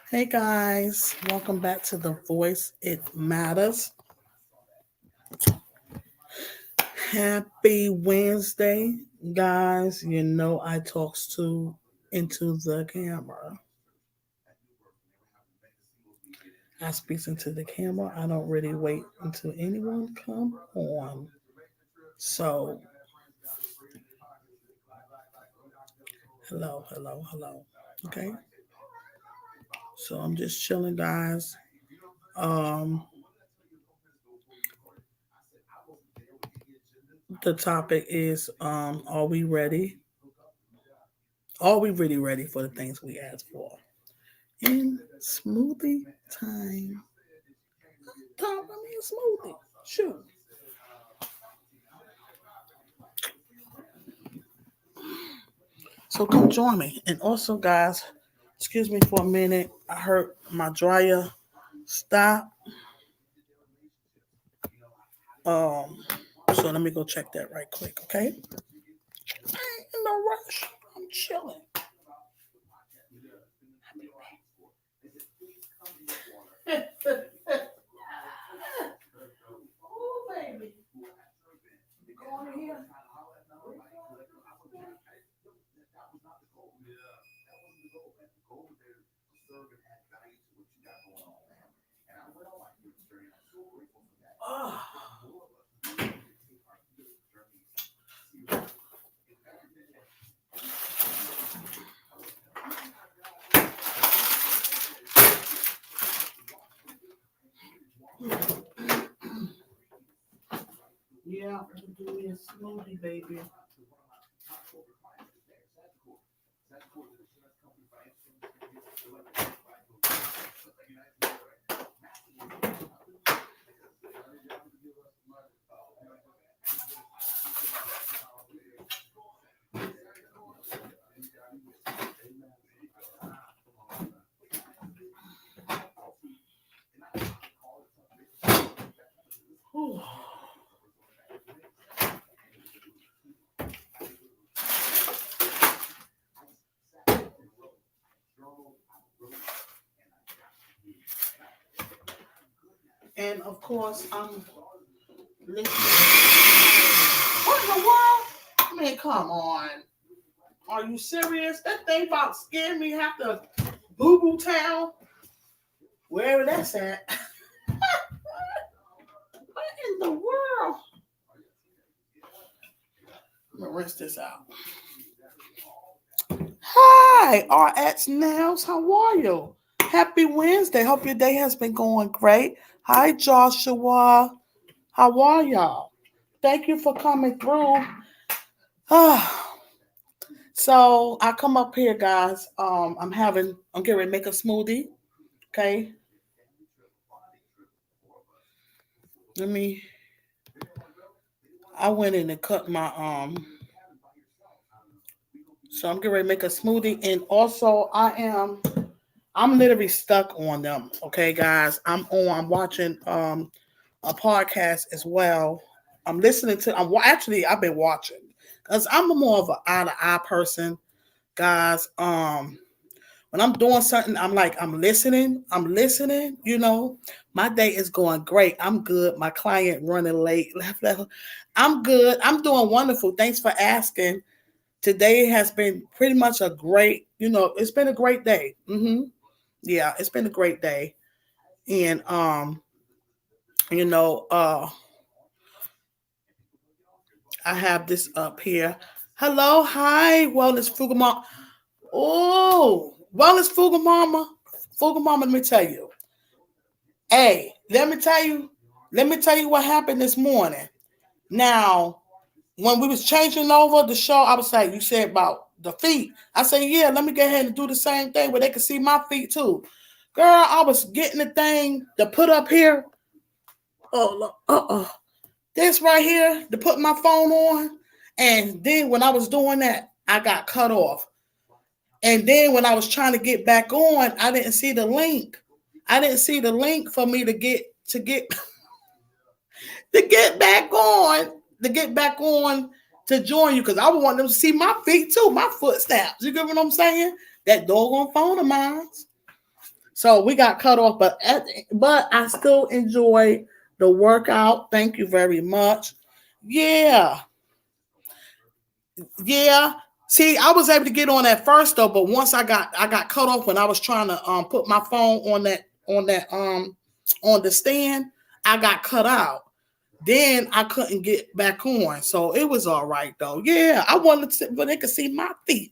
Hey guys, welcome back to The Voice It Matters. Happy Wednesday, guys. You know I talks to into the camera. I speaks into the camera. I don't really wait until anyone come on. So, hello. Okay. So I'm just chilling, guys. Um, the topic is are we ready? Are we really ready for the things we ask for? In smoothie time. Tom, I mean smoothie. Shoot. So come join me. And also, guys, excuse me for a minute. I heard my dryer stop. Um, so let me go check that right quick, okay? I ain't in no rush. I'm chilling. Oh, baby. You going in here? Oh. Yeah, we'll do me a smoothie, baby. Whew. And of course, I'm listening. What in the world? I mean, come on. Are you serious? That thing about scaring me half the boo boo town, wherever that's at. What in the world? I'm gonna rinse this out. Hi, RX Nails. How are you? Happy Wednesday. Hope your day has been going great. Hi, Joshua. How are y'all? Thank you for coming through. So I come up here, guys. I'm getting ready to make a smoothie. Okay. Let me. I went in and cut my So I'm getting ready to make a smoothie, and also I'm literally stuck on them. Okay, guys. I'm watching a podcast as well. I'm listening to. I've been watching because I'm more of an eye to eye person, guys. When I'm doing something, I'm listening. I'm listening. My day is going great. I'm good. My client running late. Left. I'm good. I'm doing wonderful. Thanks for asking. Today has been pretty much a great. It's been a great day. Yeah, it's been a great day, and you know, uh, I have this up here. Hello, hi, Wellness Fugamama. Oh, Wellness Fugamama. Fugamama, let me tell you. Hey, let me tell you what happened this morning. Now, when we was changing over the show, I was like, you said about the feet. I said, yeah, let me go ahead and do the same thing where they can see my feet too. Girl, I was getting the thing to put up here. Oh, look, this right here to put my phone on. And then when I was doing that, I got cut off. And then when I was trying to get back on, I didn't see the link. I didn't see the link for me to get to get back on, to get back on to join you because I want them to see my feet too, my footsteps. You get what I'm saying? That doggone phone of mine. So we got cut off, but I still enjoy the workout. Thank you very much. Yeah, yeah. See, I was able to get on at first though, but once I got cut off when I was trying to put my phone on the stand, I got cut out. Then I couldn't get back on, so it was all right though. Yeah, I wanted to, but they could see my feet.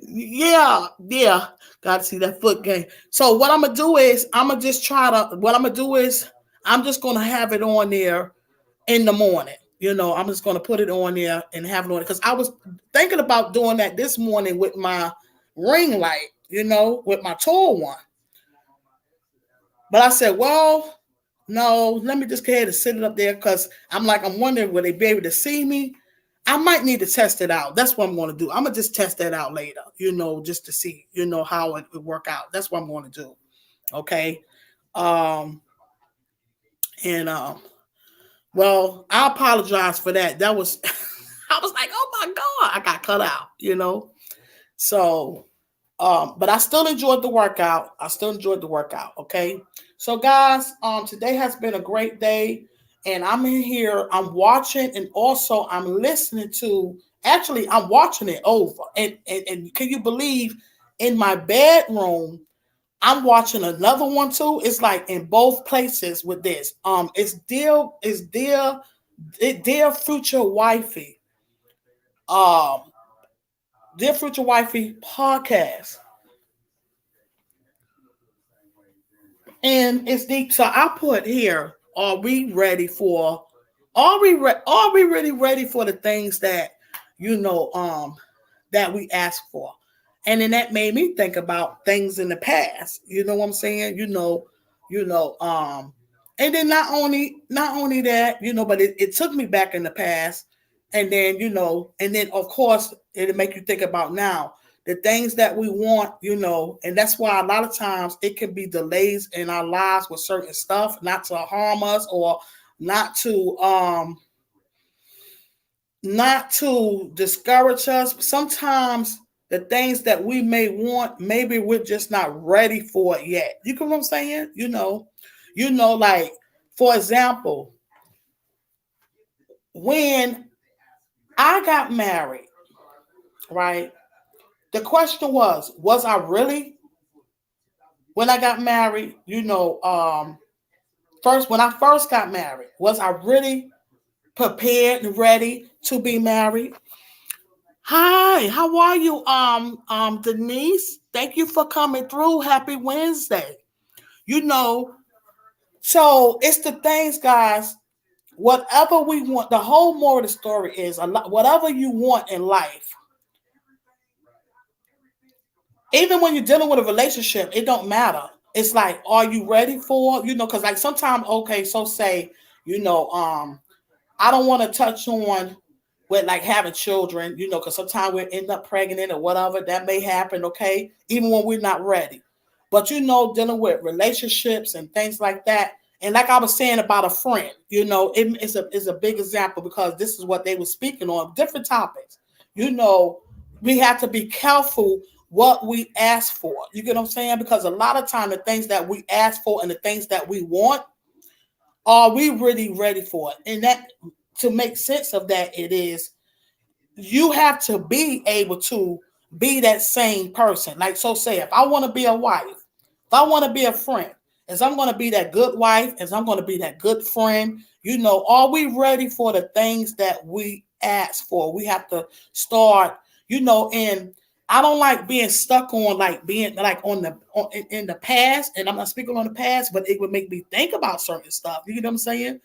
Yeah, yeah. Got to see that foot game. So what I'm gonna do is I'm gonna just try to. What I'm gonna do is I'm just gonna have it on there in the morning. I'm just gonna put it on there and have it on because I was thinking about doing that this morning with my ring light. With my tall one. But I said, well, no, let me just go ahead and sit it up there because I'm wondering will they be able to see me? I might need to test it out. That's what I'm going to do. I'm going to just test that out later, just to see, how it would work out. That's what I'm going to do. Okay. Um, and, well, I apologize for that. That was, I was like, oh my God, I got cut out. So, but I still enjoyed the workout. Okay. So guys, today has been a great day. And I'm in here, I'm watching and also I'm listening to, actually, I'm watching it over. And can you believe in my bedroom, I'm watching another one too. It's like in both places with this. Dear future wifey. Um, Dear future wifey podcast. And it's deep. So I put here, are we really ready for the things that that we ask for? And then that made me think about things in the past. You know what I'm saying? And then not only that, but it took me back in the past. And then, and then of course it'll make you think about now the things that we want, and that's why a lot of times it can be delays in our lives with certain stuff, not to harm us or not to discourage us. Sometimes the things that we may want, maybe we're just not ready for it yet. You know what I'm saying? Like for example, when I got married, right? The question was I really when I got married, first when I first got married, was I really prepared and ready to be married? Hi, how are you, Denise? Thank you for coming through. Happy Wednesday. You know, so it's the things, guys. Whatever we want, the whole moral of the story is whatever you want in life. Even when you're dealing with a relationship, it don't matter. It's like, are you ready for? Because like sometimes, okay, so say, I don't want to touch on with like having children, because sometimes we end up pregnant or whatever. That may happen, okay, even when we're not ready. But dealing with relationships and things like that. And like I was saying about a friend, it's a big example because this is what they were speaking on, different topics. We have to be careful what we ask for. You get what I'm saying? Because a lot of time the things that we ask for and the things that we want, are we really ready for it? And that, to make sense of that, it is you have to be able to be that same person. Like, so say if I want to be a wife, if I want to be a friend, as I'm going to be that good wife, as I'm going to be that good friend, are we ready for the things that we ask for? We have to start, and I don't like being stuck on like being like in the past, and I'm not speaking on the past, but it would make me think about certain stuff. You know what I'm saying?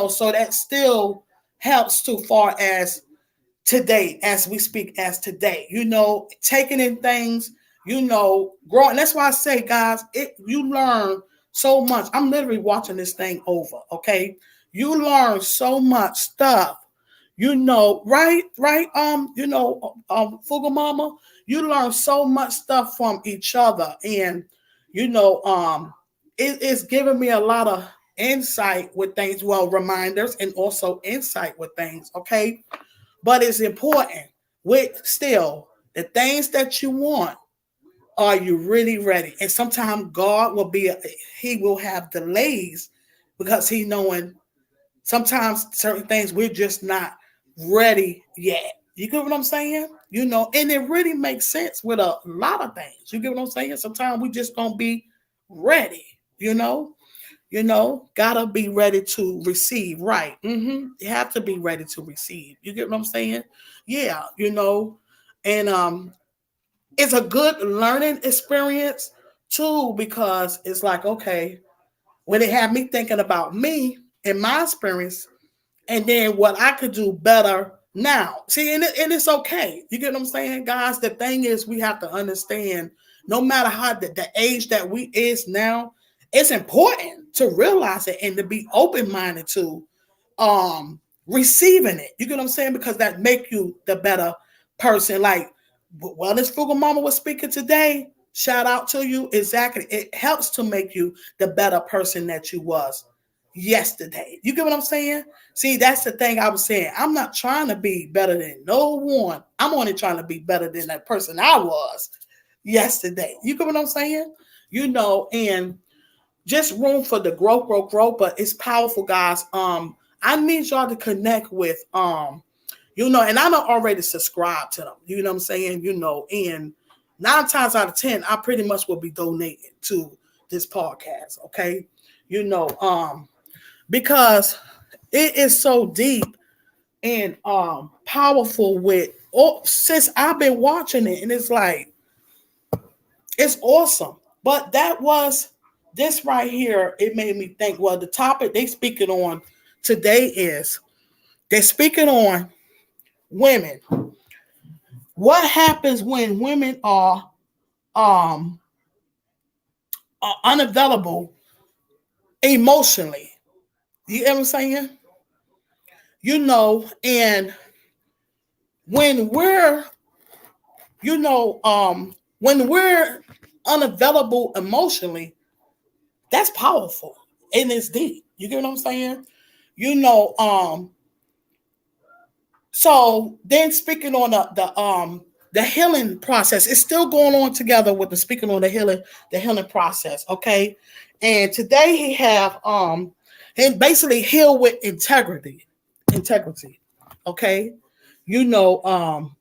So that still helps too far as today, as we speak as today. Taking in things, growing. That's why I say, guys, you learn so much. I'm literally watching this thing over. Okay, you learn so much stuff. Right, Fuga Mama, you learn so much stuff from each other, and it's giving me a lot of insight with things, well, reminders and also insight with things, okay? But it's important with still the things that you want. Are you really ready? And sometimes God will he will have delays because he knowing sometimes certain things we're just not ready yet. You get what I'm saying? And it really makes sense with a lot of things. You get what I'm saying? Sometimes we just don't be ready, you know? Gotta be ready to receive, right? You have to be ready to receive. You get what I'm saying? Yeah, and it's a good learning experience too, because it's like, okay, when it had me thinking about me and my experience, and then what I could do better now. See, and it's okay. You get what I'm saying, guys? The thing is, we have to understand, no matter how the age that we is now, it's important to realize it and to be open minded to receiving it. You get what I'm saying? Because that make you the better person. Like, well, this Frugal Mama was speaking today. Shout out to you. Exactly. It helps to make you the better person that you was yesterday. You get what I'm saying? See, that's the thing I was saying. I'm not trying to be better than no one. I'm only trying to be better than that person I was yesterday. You get what I'm saying? And just room for the growth, but it's powerful, guys. I need y'all to connect with and I don't already subscribe to them. You know what I'm saying? And 9 times out of 10, I pretty much will be donating to this podcast. Okay. Because it is so deep and powerful since I've been watching it, and it's like it's awesome. But that was this right here, it made me think, well, the topic they speaking on today is they're speaking on women. What happens when women um are unavailable emotionally? You know what I'm saying? And when we're you know, when we're unavailable emotionally, that's powerful and it's deep. You get what I'm saying? You know, um, so then speaking on the healing process, it's still going on together with the speaking on the healing process, okay? And today he have and basically heal with integrity. Integrity. Okay. You know,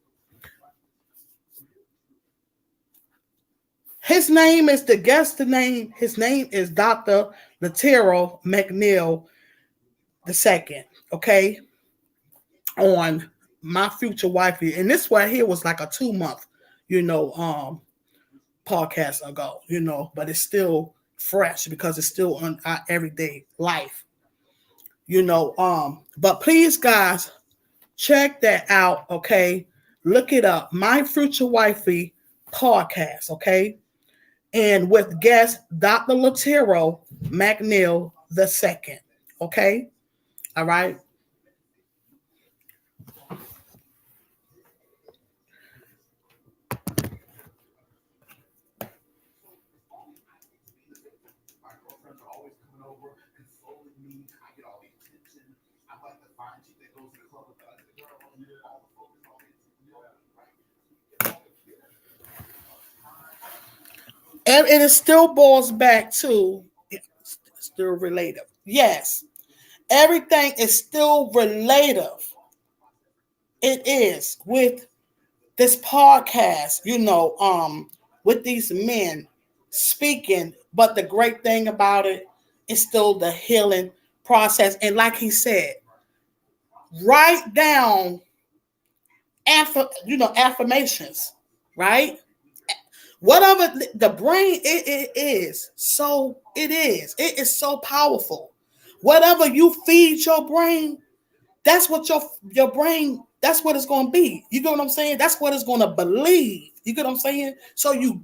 his name is Dr. Latero McNeil II, okay, on My Future Wifey. And this right here was like a 2 month, you know, podcast ago, but it's still fresh because it's still on our everyday life, but please guys, check that out, okay? Look it up. My Future Wifey podcast, okay? And with guest Dr. Latero McNeil II. Okay? All right. And it still boils back to still relative. Yes. Everything is still relative. It is with this podcast, with these men speaking. But the great thing about it is still the healing process. And like he said, write down affirmations, right? Whatever the brain it is, so it is. It is so powerful. Whatever you feed your brain, that's what your brain, that's what it's going to be. You get what I'm saying? That's what it's going to believe. You get what I'm saying? So you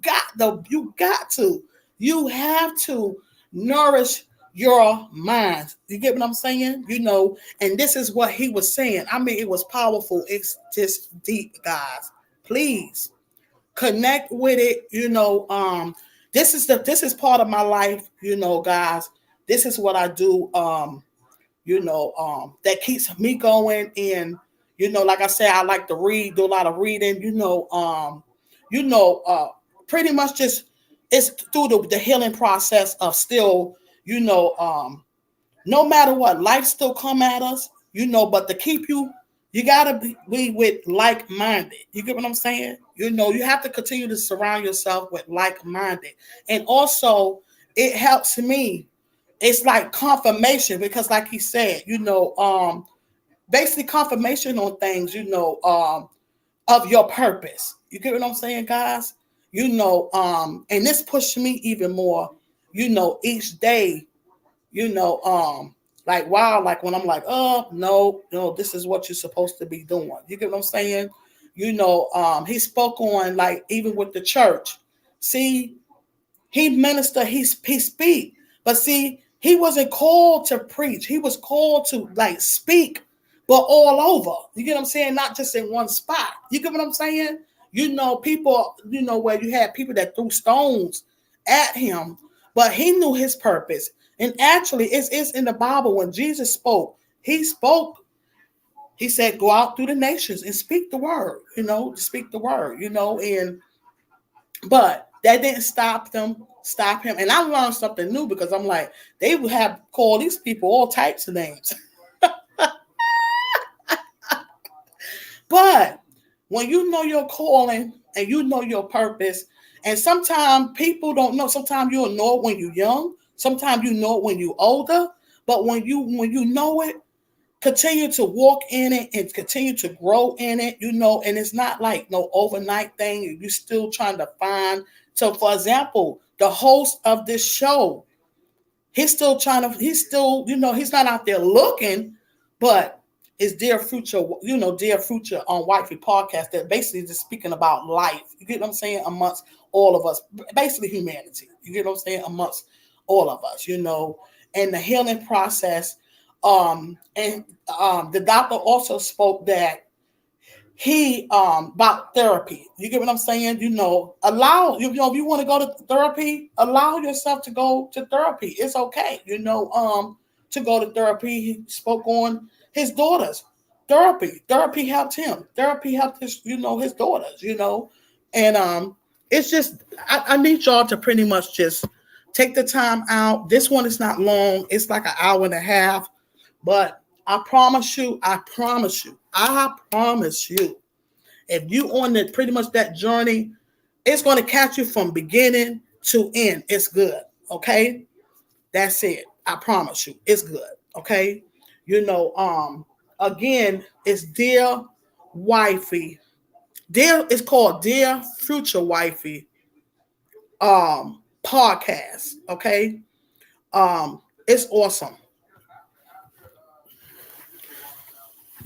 have to nourish your mind. You get what I'm saying? And this is what he was saying. I mean, it was powerful. It's just deep, guys. Please connect with it. This is part of my life, guys. this is what I do. That keeps me going. And like I said, I like to read, do a lot of reading. You know, uh, pretty much just it's through the healing process of still, you know, no matter what, life still come at us, but to keep you, you gotta be with like minded. You get what I'm saying? You have to continue to surround yourself with like minded, and also it helps me. It's like confirmation because, like he said, basically confirmation on things, of your purpose. You get what I'm saying, guys? And this pushed me even more, each day, like wow, like when I'm like, oh no, this is what you're supposed to be doing. You get what I'm saying? He spoke on like even with the church. See, he minister, he speak. But see, he wasn't called to preach. He was called to like speak, but all over. You get what I'm saying? Not just in one spot. You get what I'm saying? People, where you had people that threw stones at him, but he knew his purpose. And actually, it's in the Bible when Jesus spoke. He spoke. He said, "Go out through the nations and speak the word." Speak the word. And but that didn't stop him. And I learned something new because I'm like, they would have called these people all types of names. But when you know your calling and you know your purpose, and sometimes people don't know. Sometimes you'll know it when you're young. Sometimes you know it when you're older. But when you know it, continue to walk in it and continue to grow in it, and it's not like no overnight thing. You're still trying to find. So, for example, the host of this show, he's still, he's not out there looking, but it's Dear Future on Wifey podcast that basically just speaking about life. You get what I'm saying? Amongst all of us, basically humanity. You get what I'm saying? Amongst all of us, and the healing process. And the doctor also spoke that he about therapy. You get what I'm saying? Allow if you want to go to therapy, allow yourself to go to therapy. It's okay. To go to therapy. He spoke on his daughters. Therapy helped him. Therapy helped his daughters. And it's just I need y'all to pretty much just take the time out. This one is not long. It's like an hour and a half, but I promise you, if you on the pretty much that journey, it's going to catch you from beginning to end. It's good. Okay. That's it. I promise you. It's good. Okay. Again, it's Dear Wifey. It's called Dear Future Wifey podcast. Okay. It's awesome.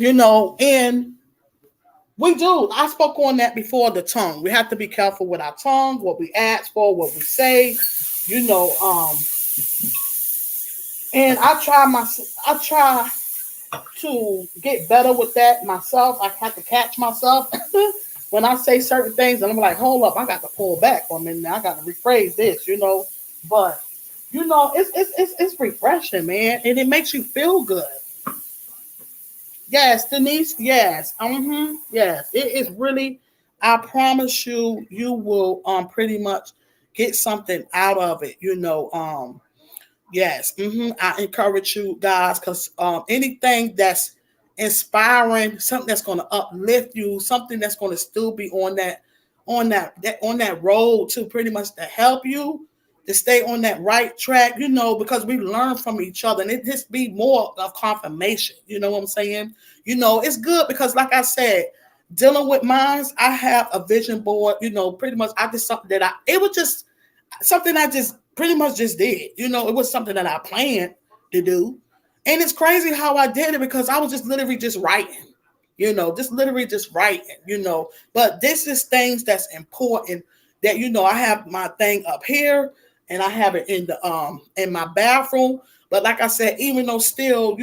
And we do. I spoke on that before, the tongue. We have to be careful with our tongue, what we ask for, what we say, and I try to get better with that myself. I have to catch myself when I say certain things, and I'm like, hold up, I got to pull back for a minute. I got to rephrase this, But it's refreshing, man, and it makes you feel good. Yes, Denise. Yes. Yes. It is really. I promise you, you will pretty much get something out of it. Yes. I encourage you guys because anything that's inspiring, something that's going to uplift you, something that's going to still be on that road to pretty much to help you to stay on that right track, because we learn from each other and it just be more of confirmation. You know what I'm saying? It's good because like I said, dealing with minds, I have a vision board, pretty much I did something it was just something I just pretty much just did. It was something that I planned to do. And it's crazy how I did it because I was just literally just writing, just literally just writing, but this is things that's important that, I have my thing up here and I have it in my bathroom. But like I said, even though still,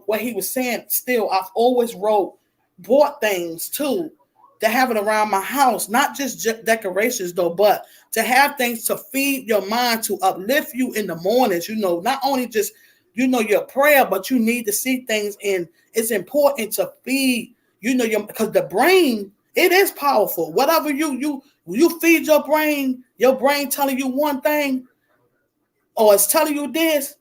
what he was saying, still I've always bought things too to have it around my house, not just decorations though, but to have things to feed your mind, to uplift you in the mornings. Not only just your prayer, but you need to see things, and it's important to feed because the brain, it is powerful. Whatever you feed your brain telling you one thing, or it's telling you this,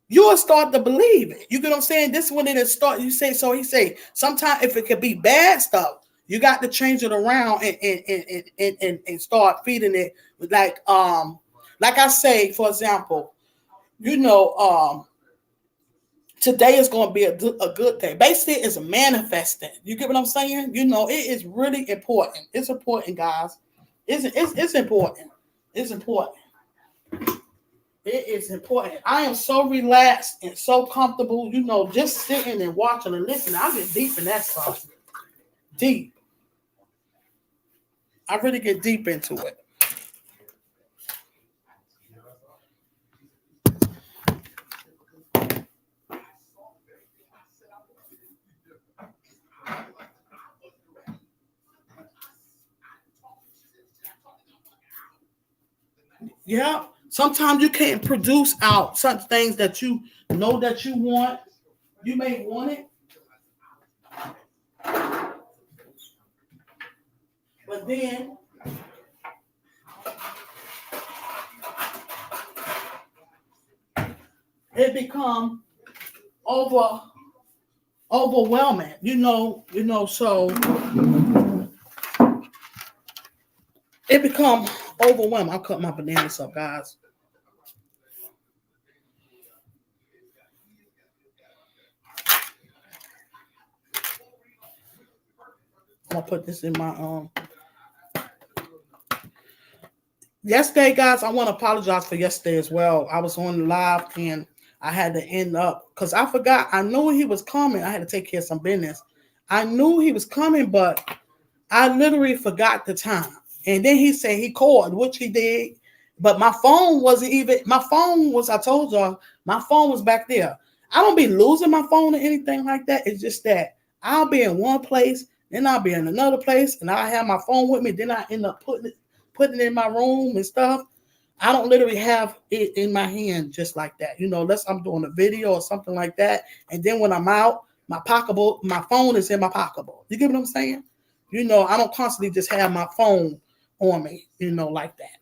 you'll start to believe it. You get what I'm saying? This is when it start. You say so. He say sometimes if it could be bad stuff, you got to change it around and start feeding it with like I say, for example, today is going to be a good day. Basically, it's manifesting. You get what I'm saying? It is really important. It's important, guys. It's important. It's important. It is important. I am so relaxed and so comfortable, just sitting and watching and listening. I get deep in that stuff. Deep. I really get deep into it. Yeah. Sometimes you can't produce out some things that you know that you want. You may want it, but then it become overwhelming. So it become overwhelming. I'll cut my bananas up, guys. I'm gonna put this in my yesterday, guys. I want to apologize for yesterday as well. I was on the live and I had to end up because I forgot. I knew he was coming. I had to take care of some business. I knew he was coming, but I literally forgot the time. And then he said he called, which he did. But my phone wasn't even. My phone was. I told y'all, my phone was back there. I don't be losing my phone or anything like that. It's just that I'll be in one place, then I'll be in another place, and I have my phone with me. Then I end up putting it in my room and stuff. I don't literally have it in my hand just like that, unless I'm doing a video or something like that. And then when I'm out, my pocketbook, my phone is in my pocketbook. You get what I'm saying? I don't constantly just have my phone on me, like that.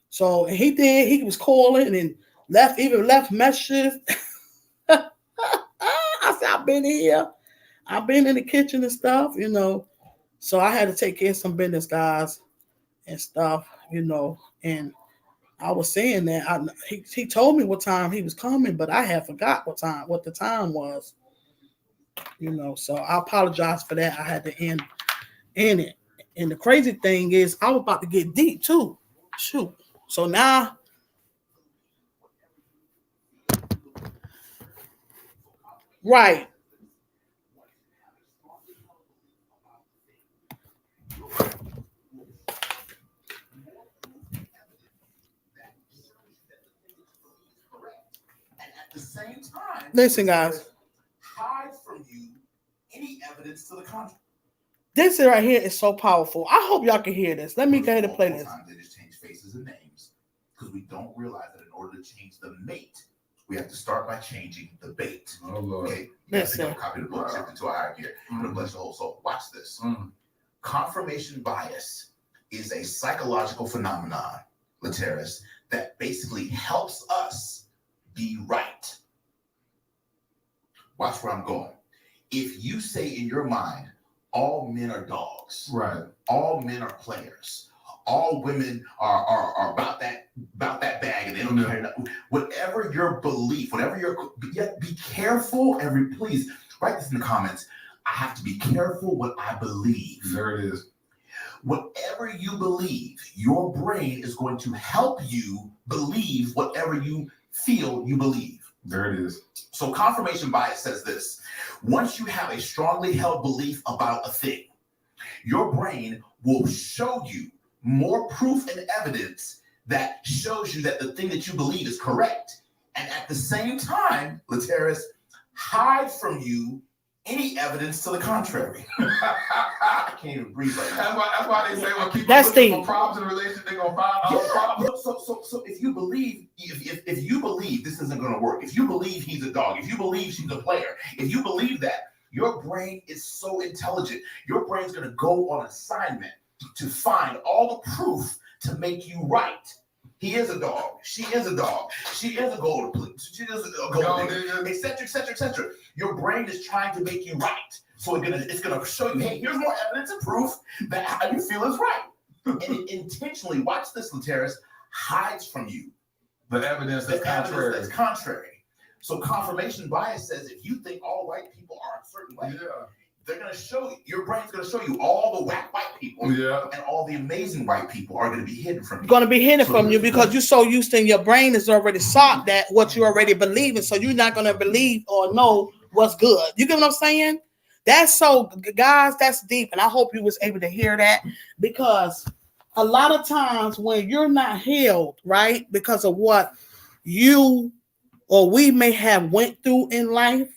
So he did. He was calling and left messages. I said, I've been here. I've been in the kitchen and stuff, So I had to take care of some business, guys, and stuff, and I was saying that he told me what time he was coming, but I had forgot what the time was, So I apologize for that. I had to end it. And the crazy thing is, I was about to get deep too. Shoot. So now, right. The same time, Listen, guys. Hide from you any evidence to the contrary. This right here is so powerful. I hope y'all can hear this. Let me go ahead and play this. They just change faces and names because we don't realize that in order to change the mate, we have to start by changing the bait. Oh, Lord. Okay, you have to go copy the book, shift into a higher gear. I'm gonna bless the whole soul. Watch this. Confirmation bias is a psychological phenomenon, Lateris, that basically helps us be right. Watch where I'm going. If you say in your mind, all men are dogs, right? All men are players. All women are about that bag, and they don't care. Whatever your belief, be careful. Please write this in the comments. I have to be careful what I believe. There it is. Whatever you believe, your brain is going to help you believe whatever you feel you believe. There it is. So confirmation bias says this. Once you have a strongly held belief about a thing, your brain will show you more proof and evidence that shows you that the thing that you believe is correct. And at the same time, Lateris, hide from you any evidence to the contrary. I can't even breathe right now. That's why they say when people That's looking the for problems in a relationship, they're gonna find all the Yeah. problems. So if you believe, if you believe this isn't going to work, if you believe he's a dog, if you believe she's a player, if you believe that, your brain is so intelligent. Your brain's going to go on assignment to find all the proof to make you right. He is a dog. She is a dog. She is a gold. She is a gold digger, etc., etc., etc. Your brain is trying to make you right. So it's gonna show you, hey, here's more evidence and proof that how you feel is right. And it intentionally, watch this, Lateris, hides from you The evidence that's contrary. That's contrary. So confirmation bias says if you think all white people are a certain way, they're going to show you, your brain's going to show you all the whack white people, and all the amazing white people are going to be hidden from you. Going to be hidden from you because you're so used to, your brain is already sought that what you already believe in, so you're not going to believe or know what's good. You get what I'm saying? That's so, guys, that's deep, and I hope you was able to hear that, because a lot of times when you're not healed, right, because of what you or we may have went through in life,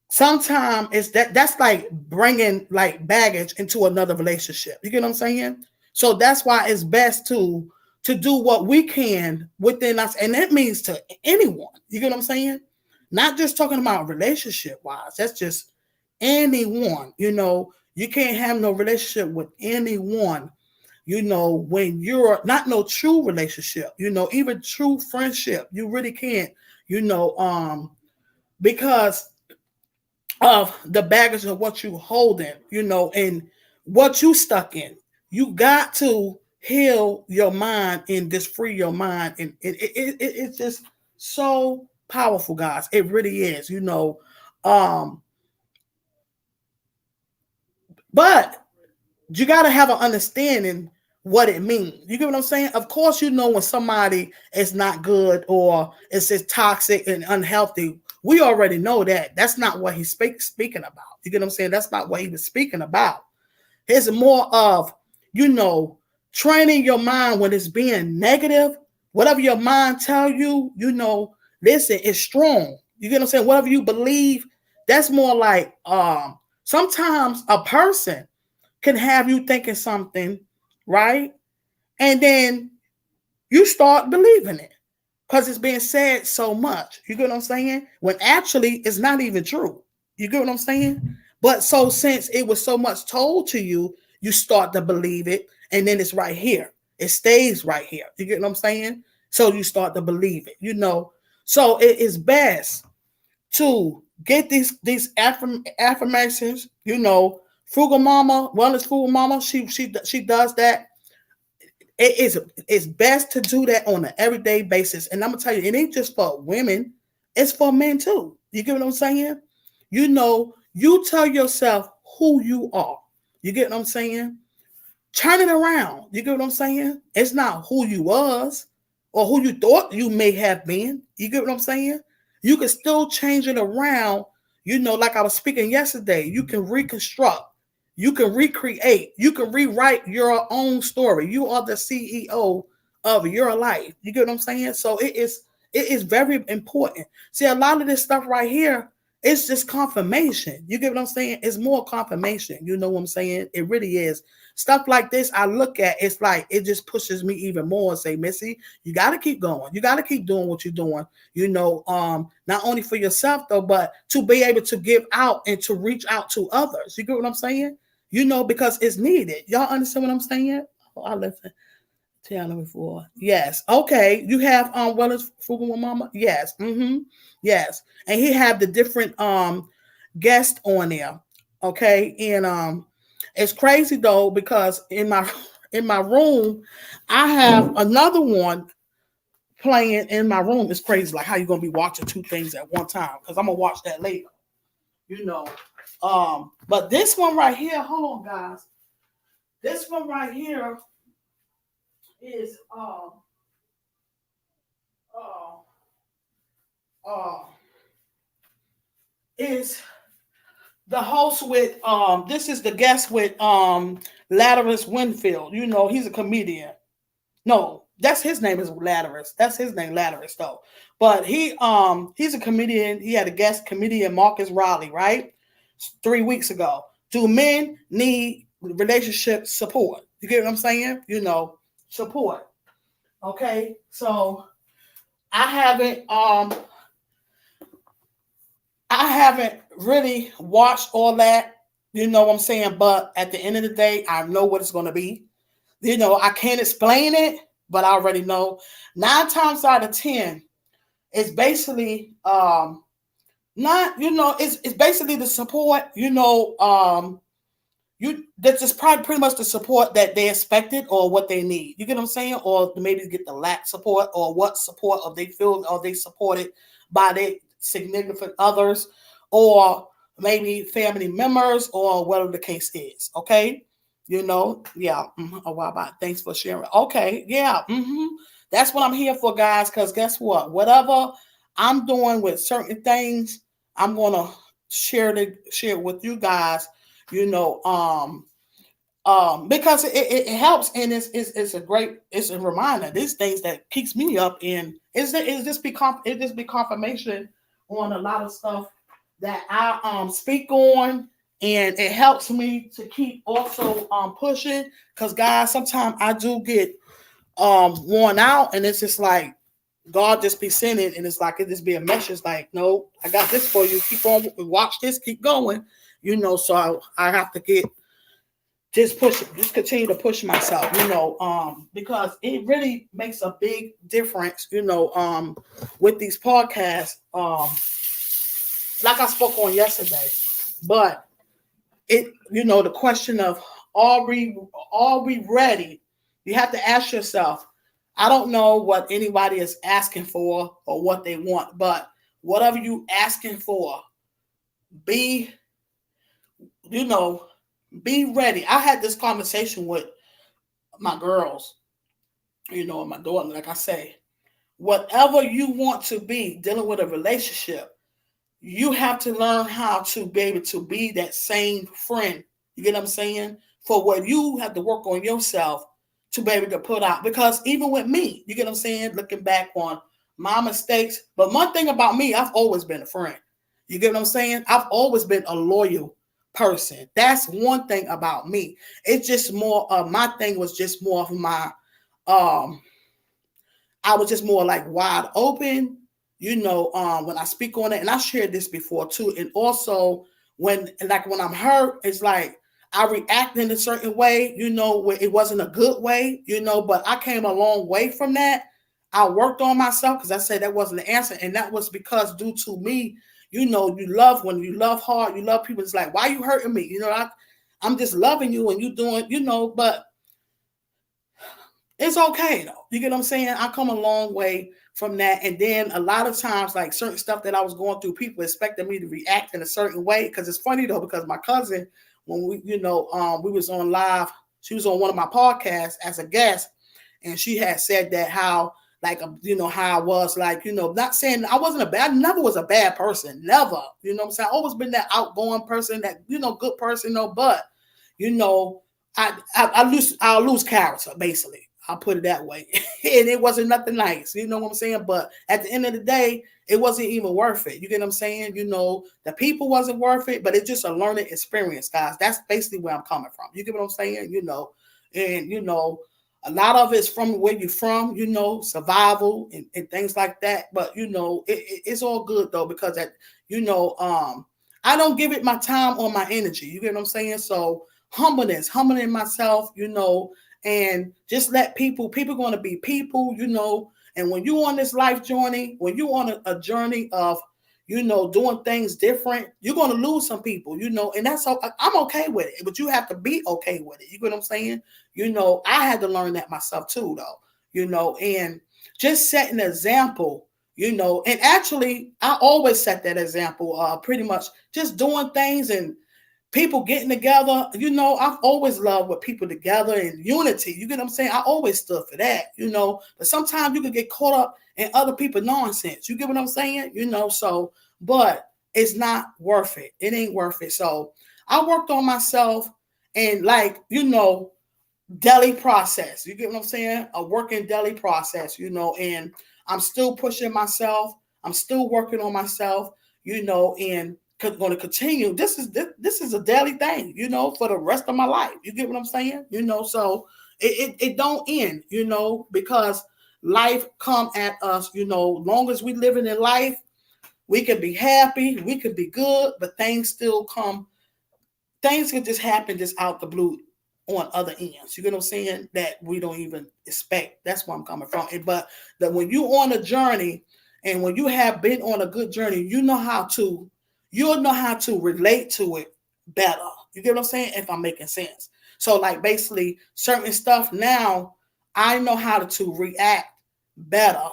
sometimes it's that's like bringing like baggage into another relationship. You get what I'm saying? So that's why it's best to do what we can within us, and that means to anyone. You get what I'm saying? Not just talking about relationship wise. That's just anyone. You can't have no relationship with anyone. When you're not no true relationship. Even true friendship, you really can't. Because of the baggage of what you holding, and what you stuck in. You got to heal your mind and just free your mind. And it's just so powerful, guys. It really is, but you got to have an understanding what it means. You get what I'm saying? Of course, when somebody is not good or it's just toxic and unhealthy. We already know that. That's not what he's speaking about. You get what I'm saying? That's not what he was speaking about. It's more of, training your mind when it's being negative. Whatever your mind tell you, listen, it's strong. You get what I'm saying? Whatever you believe, that's more like sometimes a person can have you thinking something, right? And then you start believing it because it's being said so much. You get what I'm saying? When actually it's not even true. You get what I'm saying? But so since it was so much told to you, you start to believe it, and then it's right here. It stays right here. You get what I'm saying? So you start to believe it, So it is best to get these affirmations, Frugal Mama, Wellness Frugal Mama, she does that. It's best to do that on an everyday basis. And I'm gonna tell you, it ain't just for women, it's for men too. You get what I'm saying? You tell yourself who you are. You get what I'm saying? Turn it around. You get what I'm saying? It's not who you was or who you thought you may have been. You get what I'm saying? You can still change it around. Like I was speaking yesterday, you can reconstruct, you can recreate, you can rewrite your own story. You are the CEO of your life. You get what I'm saying? So it is very important. See, a lot of this stuff right here, it's just confirmation. You get what I'm saying? It's more confirmation. You know what I'm saying? It really is. Stuff like this, I look at, it's like, it just pushes me even more and say, Missy, you got to keep going. You got to keep doing what you're doing, not only for yourself though, but to be able to give out and to reach out to others. You get what I'm saying? Because it's needed. Y'all understand what I'm saying? Oh, I listen. Tell me before. Yes. Okay. You have Wellness Frugal Mama? Yes. Yes. And he have the different guests on there. Okay. And it's crazy though, because in my room, I have another one playing in my room. It's crazy, like how you gonna be watching two things at one time, because I'm gonna watch that later. But this one right here, hold on, guys. This one right here is is the host with this is the guest with Latterus Winfield. He's a comedian. No, That's his name is Latterus. That's his name, Latterus, though. But he's a comedian. He had a guest comedian, Marcus Raleigh, right? 3 weeks ago. Do men need relationship support? You get what I'm saying? Support. Okay, so I haven't I haven't really watched all that. You know what I'm saying? But at the end of the day, I know what it's going to be. I can't explain it, but I already know. 9 times out of 10, it's basically not, it's basically the support, that's just probably pretty much the support that they expected or what they need. You get what I'm saying? Or maybe get the lack support or what support or they feel or they supported by their significant others or maybe family members or whatever the case is. Okay. Yeah. A while back. Thanks for sharing. Okay. Yeah. That's what I'm here for, guys. Because guess what? Whatever I'm doing with certain things, I'm gonna share with you guys. Because it helps and it's a reminder. These things that keeps me up in is just be confirmation on a lot of stuff that I speak on, and it helps me to keep also pushing. Because guys, sometimes I do get worn out, and it's just like God just be sending, and it's like it just be a message like, no, I got this for you. Keep on, watch this, keep going. So I have to just continue to push myself, because it really makes a big difference, with these podcasts, like I spoke on yesterday. But the question of are we ready? You have to ask yourself. I don't know what anybody is asking for or what they want, but whatever you asking for, be ready. I had this conversation with my girls, my daughter. Like I say, whatever you want to be dealing with a relationship, you have to learn how to be able to be that same friend. You get what I'm saying? For what you have to work on yourself to be able to put out. Because even with me, you get what I'm saying? Looking back on my mistakes. But one thing about me, I've always been a friend. You get what I'm saying? I've always been a loyal person. That's one thing about me. It's just more my thing was just more of my I was just more like wide open, when I speak on it, and I shared this before too. And also when I'm hurt, it's like I react in a certain way, where it wasn't a good way, but I came a long way from that. I worked on myself because I said that wasn't the answer. And that was because due to me, when you love hard, you love people. It's like, why are you hurting me? I'm just loving you and you doing, but it's okay though. You get what I'm saying? I come a long way from that. And then a lot of times, like certain stuff that I was going through, people expected me to react in a certain way. Because it's funny though, because my cousin, when we was on live, she was on one of my podcasts as a guest, and she had said that how I was like, not saying I wasn't I never was a bad person, never. You know what I'm saying? I always been that outgoing person, that good person, but I'll lose character basically. I'll put it that way. And it wasn't nothing nice. You know what I'm saying? But at the end of the day, it wasn't even worth it. You get what I'm saying? The people wasn't worth it, but it's just a learning experience, guys. That's basically where I'm coming from. You get what I'm saying? And a lot of it's from where you're from, survival and things like that. But it's all good though, because I don't give it my time or my energy. You get what I'm saying? So humbling myself, and just let people going to be people, and when you're on this life journey, when you're on a journey of, doing things different, you're going to lose some people, and that's all. I'm okay with it, but you have to be okay with it. You get what I'm saying? I had to learn that myself too, though, and just set an example, and actually I always set that example, pretty much just doing things and people getting together. I've always loved with people together and unity. You get what I'm saying? I always stood for that, but sometimes you can get caught up in other people's nonsense. You get what I'm saying? But it's not worth it. It ain't worth it. So I worked on myself, and daily process. You get what I'm saying? A working daily process, and I'm still pushing myself. I'm still working on myself, and going to continue. This is a daily thing, for the rest of my life. You get what I'm saying? So it don't end, because life come at us, long as we living in life, we can be happy, we can be good, but things still come. Things can just happen just out the blue on other ends. You get what I'm saying? That we don't even expect. That's where I'm coming from. But that when you're on a journey and when you have been on a good journey, you'll know how to relate to it better. You get what I'm saying? If I'm making sense. So like basically certain stuff now, I know how to react better,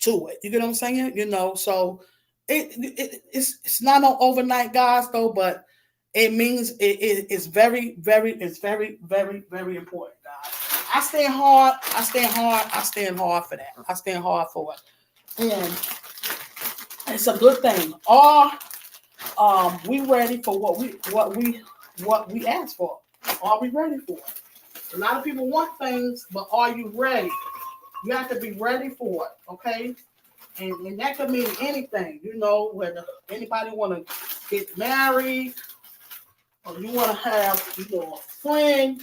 to it. You get what I'm saying? So it's not no overnight, guys, though, but it means it's very, very, very, very important, guys. I stand hard for that. I stand hard for it. And it's a good thing. We ready for what we ask for? Are we ready for it? A lot of people want things, but are you ready? You have to be ready for it, okay? And that could mean anything, whether anybody want to get married, or you want to have, a friend.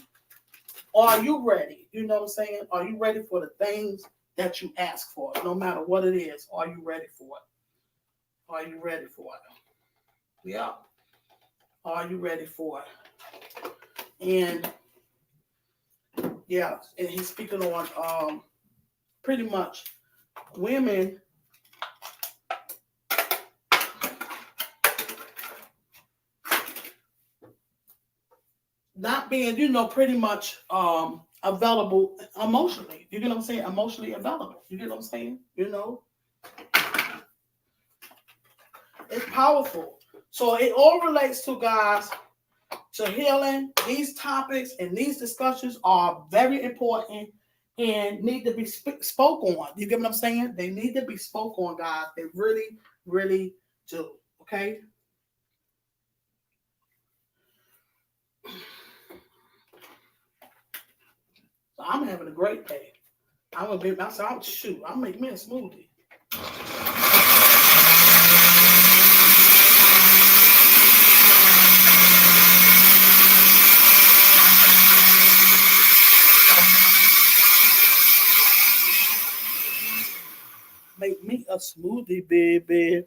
Are you ready? You know what I'm saying? Are you ready for the things that you ask for? No matter what it is, are you ready for it? Are you ready for it? Yeah. Are you ready for it? And yeah, and he's speaking on pretty much women not being, pretty much available emotionally. You get what I'm saying? Emotionally available. You get what I'm saying? It's powerful. So it all relates to, guys, to healing. These topics and these discussions are very important and need to be spoke on. You get what I'm saying? They need to be spoke on, guys. They really, really do. Okay? So I'm having a great day. I'm gonna be myself. Shoot, I'll make me a smoothie. Make me a smoothie, baby.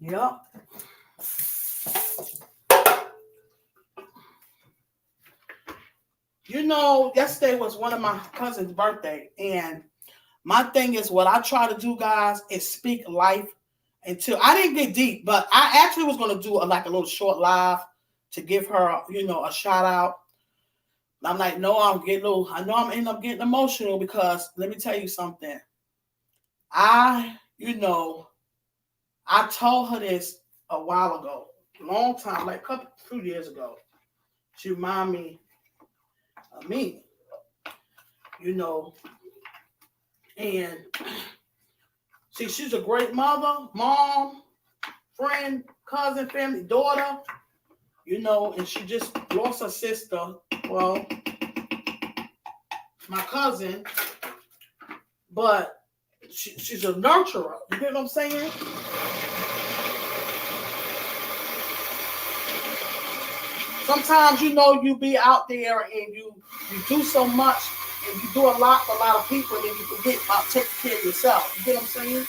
Yep. Yesterday was one of my cousin's birthday, and my thing is what I try to do, guys, is speak life until I didn't get deep, but I actually was going to do a little short live to give her, a shout out. I'm like, no, I know I'm end up getting emotional because let me tell you something. I told her this a while ago, a long time, like a few years ago. She reminded me of me, and she's a great mother, mom, friend, cousin, family, daughter, and she just lost her sister. Well, my cousin, but she's a nurturer. You get what I'm saying? Sometimes, you be out there and you do so much and you do a lot for a lot of people and then you forget about taking care of yourself. You get what I'm saying?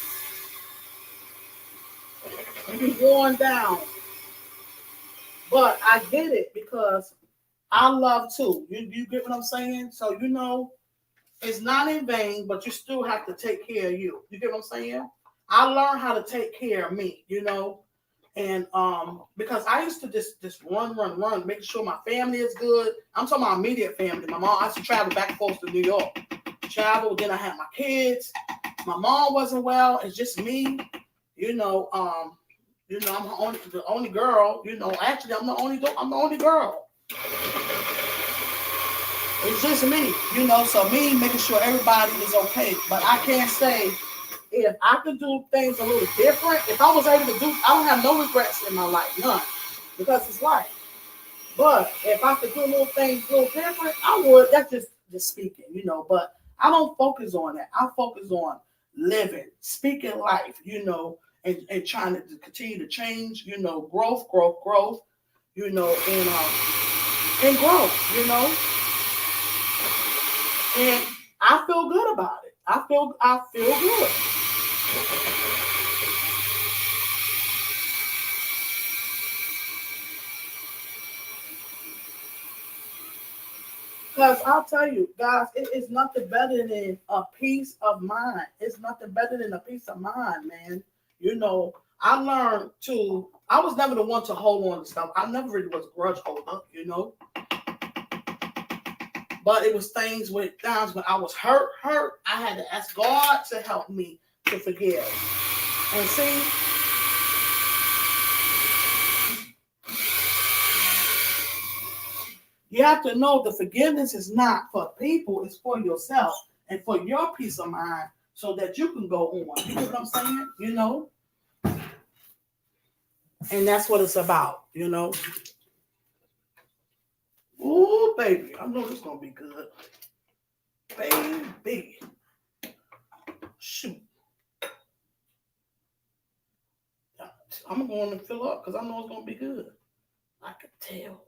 And you worn down. But I get it because I love too. You get what I'm saying? So, it's not in vain, but you still have to take care of you. You get what I'm saying? I learned how to take care of me, and because I used to just run, making sure my family is good. I'm talking about immediate family. My mom, I used to travel back and forth to New York. Travel, then I had my kids. My mom wasn't well. It's just me. I'm the only girl. Actually, I'm the only girl. It's just me, so me making sure everybody is okay. But I can't say if I could do things a little different. If I was able to do, I don't have no regrets in my life, none, because it's life. But if I could do little things a little different, I would. That's just speaking, you know. But I don't focus on that. I focus on living, speaking life, you know, and trying to continue to change, you know, growth, you know, and growth, you know. And I feel good about it. I feel good. Because I'll tell you, guys, it is nothing better than a peace of mind. It's nothing better than a peace of mind, man. You know, I learned to, I was never the one to hold on to stuff. I never really was a grudge holder, you know. But it was things with times when I was hurt. I had to ask God to help me to forgive. And see, you have to know the forgiveness is not for people, it's for yourself and for your peace of mind so that you can go on. You know what I'm saying? You know? And that's what it's about, you know? Ooh, baby. I know this gonna be good. Baby. Shoot. I'm going to fill up because I know it's gonna be good. I can tell.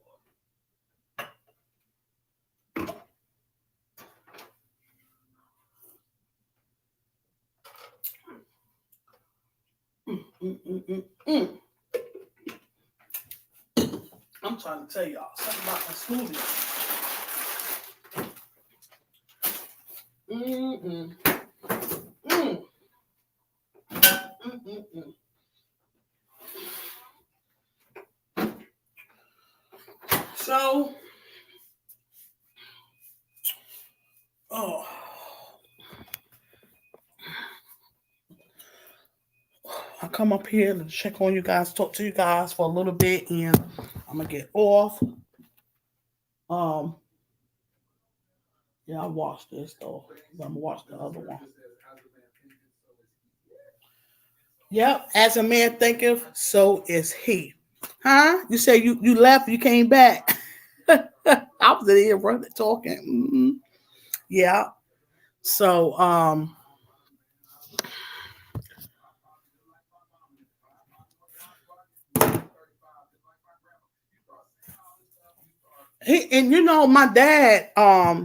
Mm, mm, mm, mm. I'm trying to tell y'all something about my smoothie. Mm, mm, mm, mm, mm, mm. So, oh, I come up here to check on you guys, talk to you guys for a little bit, and I'm gonna get off. Um, yeah, I watched this though. I'm gonna watch the other one. Yep, as a man thinketh, so is he. Huh? You say you left, you came back. I was in here running, talking. Yeah. So and you know my dad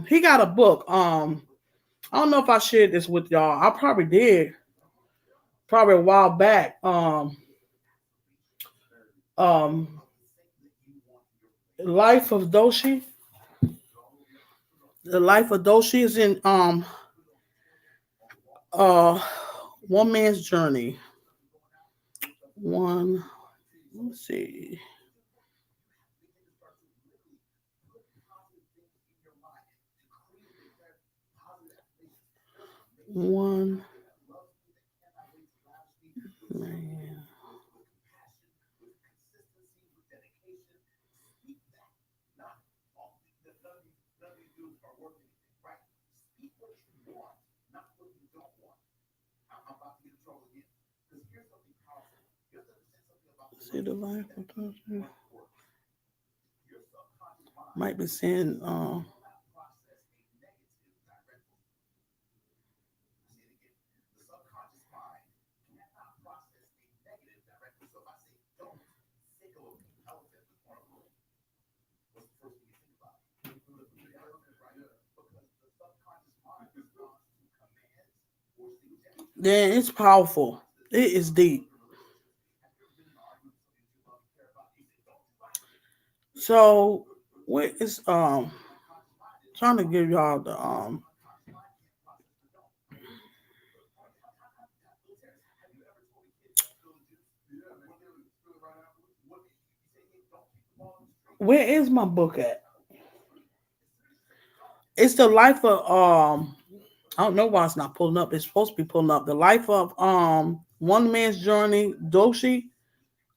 he got a book. I don't know if I shared this with y'all. I probably did, probably a while back. Um Life of Doshi. The Life of Doshi is in uh one man's journey. One, let's see. One man. See the life of Doshi. Might be saying yeah, it's powerful. It is deep. So what is trying to give y'all the where is my book at? It's the life of I don't know why it's not pulling up. It's supposed to be pulling up. The life of one man's journey, Doshi.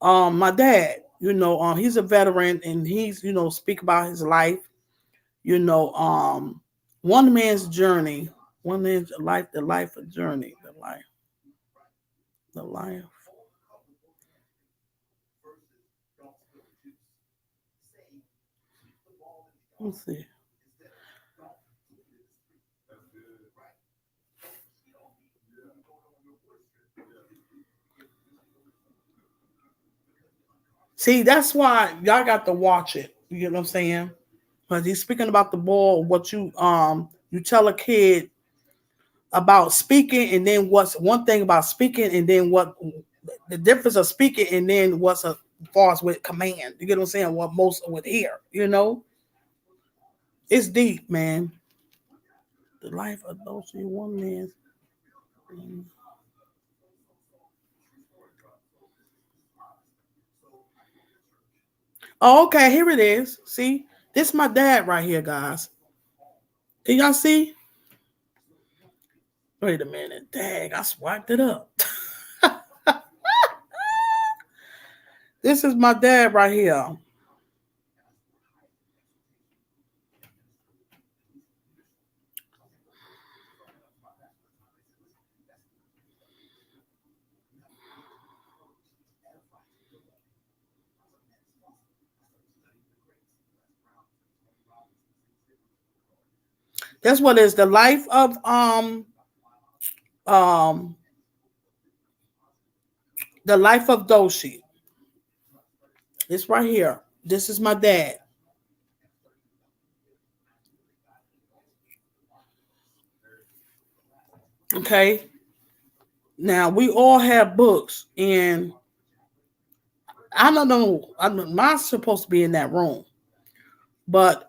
My dad, you know, he's a veteran and he's, you know, speak about his life, you know, one man's journey, one man's life, the life of journey, the life. Let's see. See, that's why y'all got to watch it. You get what I'm saying? Because he's speaking about the ball, what you tell a kid about speaking, and then what's one thing about speaking, and then what the difference of speaking, and then what's as far as with command. You get what I'm saying? What most would hear, it's deep, man. The life of those one man. Oh, okay, here it is. See, this is my dad right here, guys. Can y'all see? Wait a minute, dang, I swiped it up. This is my dad right here. That's what is the life of um the life of Doshi. It's right here. This is my dad. Okay. Now we all have books, and I don't know. Mine's supposed to be in that room, but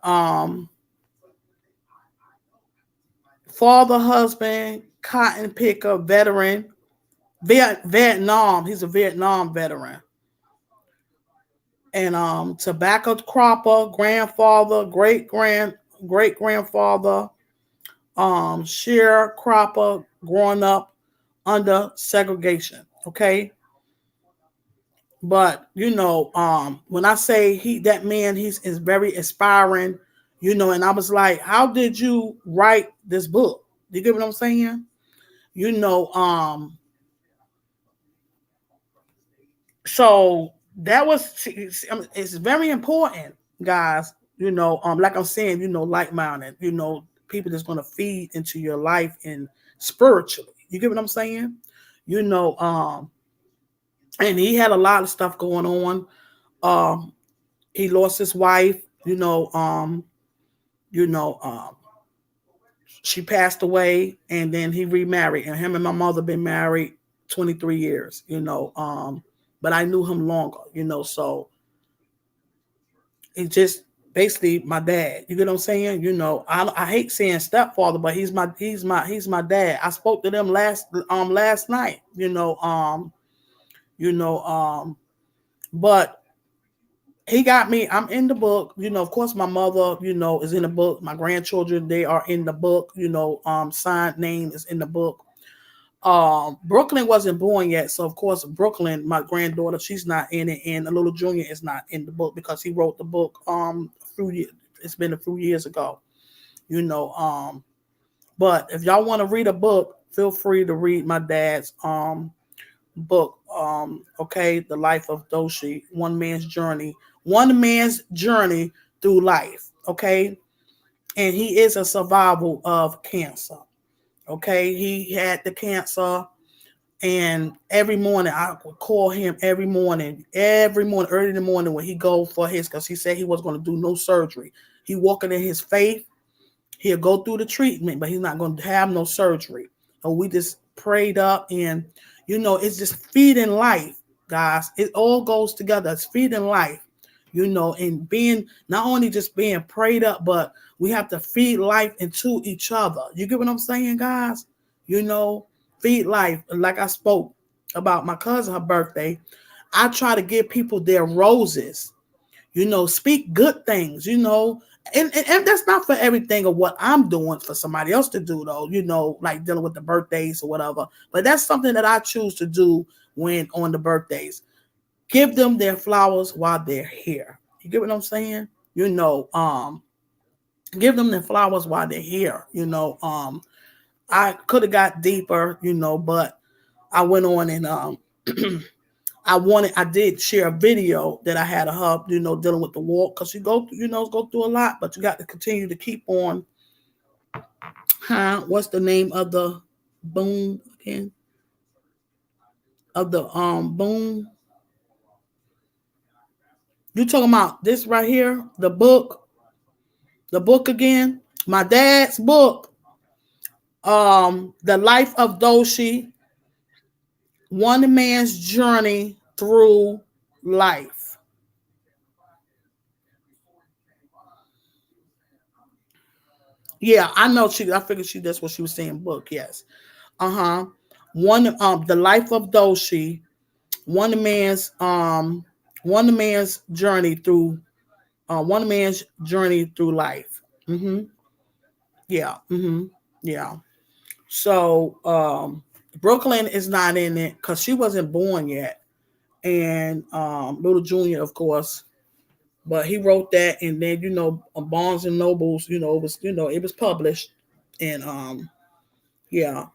father, husband, cotton picker, veteran, Vietnam. He's a Vietnam veteran, and tobacco cropper, grandfather, great grandfather, sharecropper, growing up under segregation. Okay, but when I say that man, he's is very inspiring. And I was like, how did you write this book? You get what I'm saying? You know, so that was it's very important, guys. Like I'm saying, like minded, people that's gonna feed into your life and spiritually. You get what I'm saying? You know, and he had a lot of stuff going on. Um, he lost his wife. You know, she passed away, and then he remarried, and him and my mother been married 23 years. But I knew him longer. So it's just basically my dad. You get what I'm saying? I hate saying stepfather, but he's my dad. I spoke to them last night. You know, but he got me. I'm in the book. Of course, my mother, is in the book. My grandchildren, they are in the book. Signed name is in the book. Brooklyn wasn't born yet, so of course Brooklyn, my granddaughter, she's not in it, and the little junior is not in the book because he wrote the book a few years. It's been a few years ago. But if y'all want to read a book, feel free to read my dad's book. Okay, The Life of Doshi, one man's journey through life. Okay, and he is a survival of cancer. Okay, he had the cancer, and every morning I would call him every morning, early in the morning when he go for his, because he said he was going to do no surgery. He walking in his faith. He'll go through the treatment, but he's not going to have no surgery. So we just prayed up, and it's just feeding life, guys. It all goes together. It's feeding life, and being not only just being prayed up, but we have to feed life into each other. You get what I'm saying, guys? Feed life. Like I spoke about my cousin, her birthday. I try to give people their roses. Speak good things. And that's not for everything of what I'm doing for somebody else to do, though. Like dealing with the birthdays or whatever. But that's something that I choose to do when on the birthdays. Give them their flowers while they're here. You get what I'm saying? Give them their flowers while they're here. I could have got deeper, but I went on and I did share a video that I had of her, dealing with the walk, because you go through a lot, but you got to continue to keep on. What's the name of the boom again? Of the boom. You talking about this right here? The book again. My dad's book. The Life of Doshi. One man's journey through life. Yeah, I know I figured that's what she was saying. Book, yes. Uh-huh. The Life of Doshi. One man's um one man's journey through one man's journey through life. Yeah. Yeah. So Brooklyn is not in it because she wasn't born yet. And Little Junior, of course. But he wrote that, and then Barnes and Nobles, it was published, and yeah,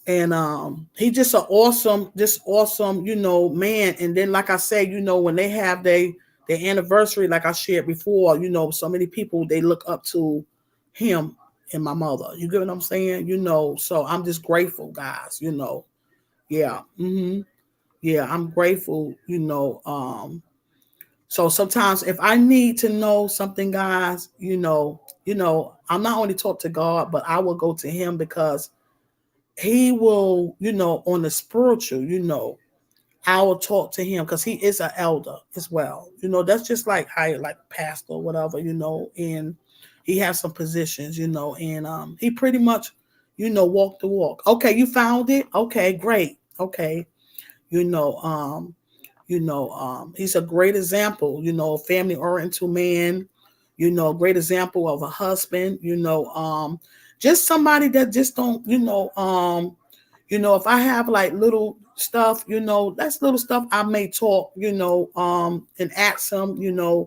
and he just awesome, man. And then, like I say, when they have their anniversary, like I shared before, so many people they look up to him and my mother. You get what I'm saying? So I'm just grateful, guys. Yeah, yeah, I'm grateful. So sometimes if I need to know something, guys, I'm not only talk to God, but I will go to him because he will, on the spiritual, I will talk to him because he is an elder as well. That's just like how like pastor or whatever, and he has some positions, and he pretty much, walk the walk. Okay, you found it? Okay, great. Okay. You know, um, he's a great example, family oriented man, great example of a husband, just somebody that just don't, if I have like little stuff, that's little stuff I may talk, and ask him,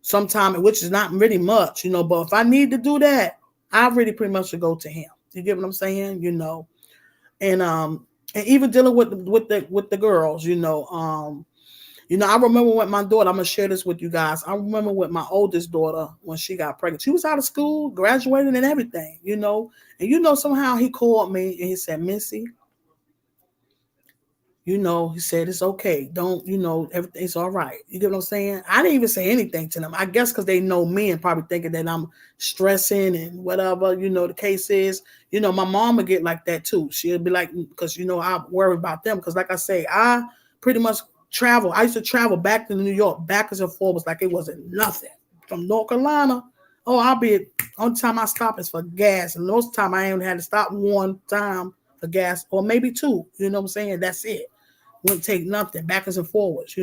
sometime, which is not really much, but if I need to do that, I really pretty much should go to him. You get what I'm saying? And and even dealing with the girls, I remember with my daughter, I'm gonna share this with you guys. I remember with my oldest daughter when she got pregnant. She was out of school, graduating and everything, And somehow he called me and he said, Missy, he said it's okay. Don't, everything's all right. You get what I'm saying? I didn't even say anything to them. I guess because they know me and probably thinking that I'm stressing and whatever, the case is. My mom would get like that too. She'll be like, because, I worry about them. Because like I say, I pretty much travel. I used to travel back to New York, backwards and forwards like it wasn't nothing. From North Carolina, oh, only time I stop is for gas. And most of the time I ain't had to stop one time for gas or maybe two. You know what I'm saying? That's it. Wouldn't take nothing, backwards and forwards,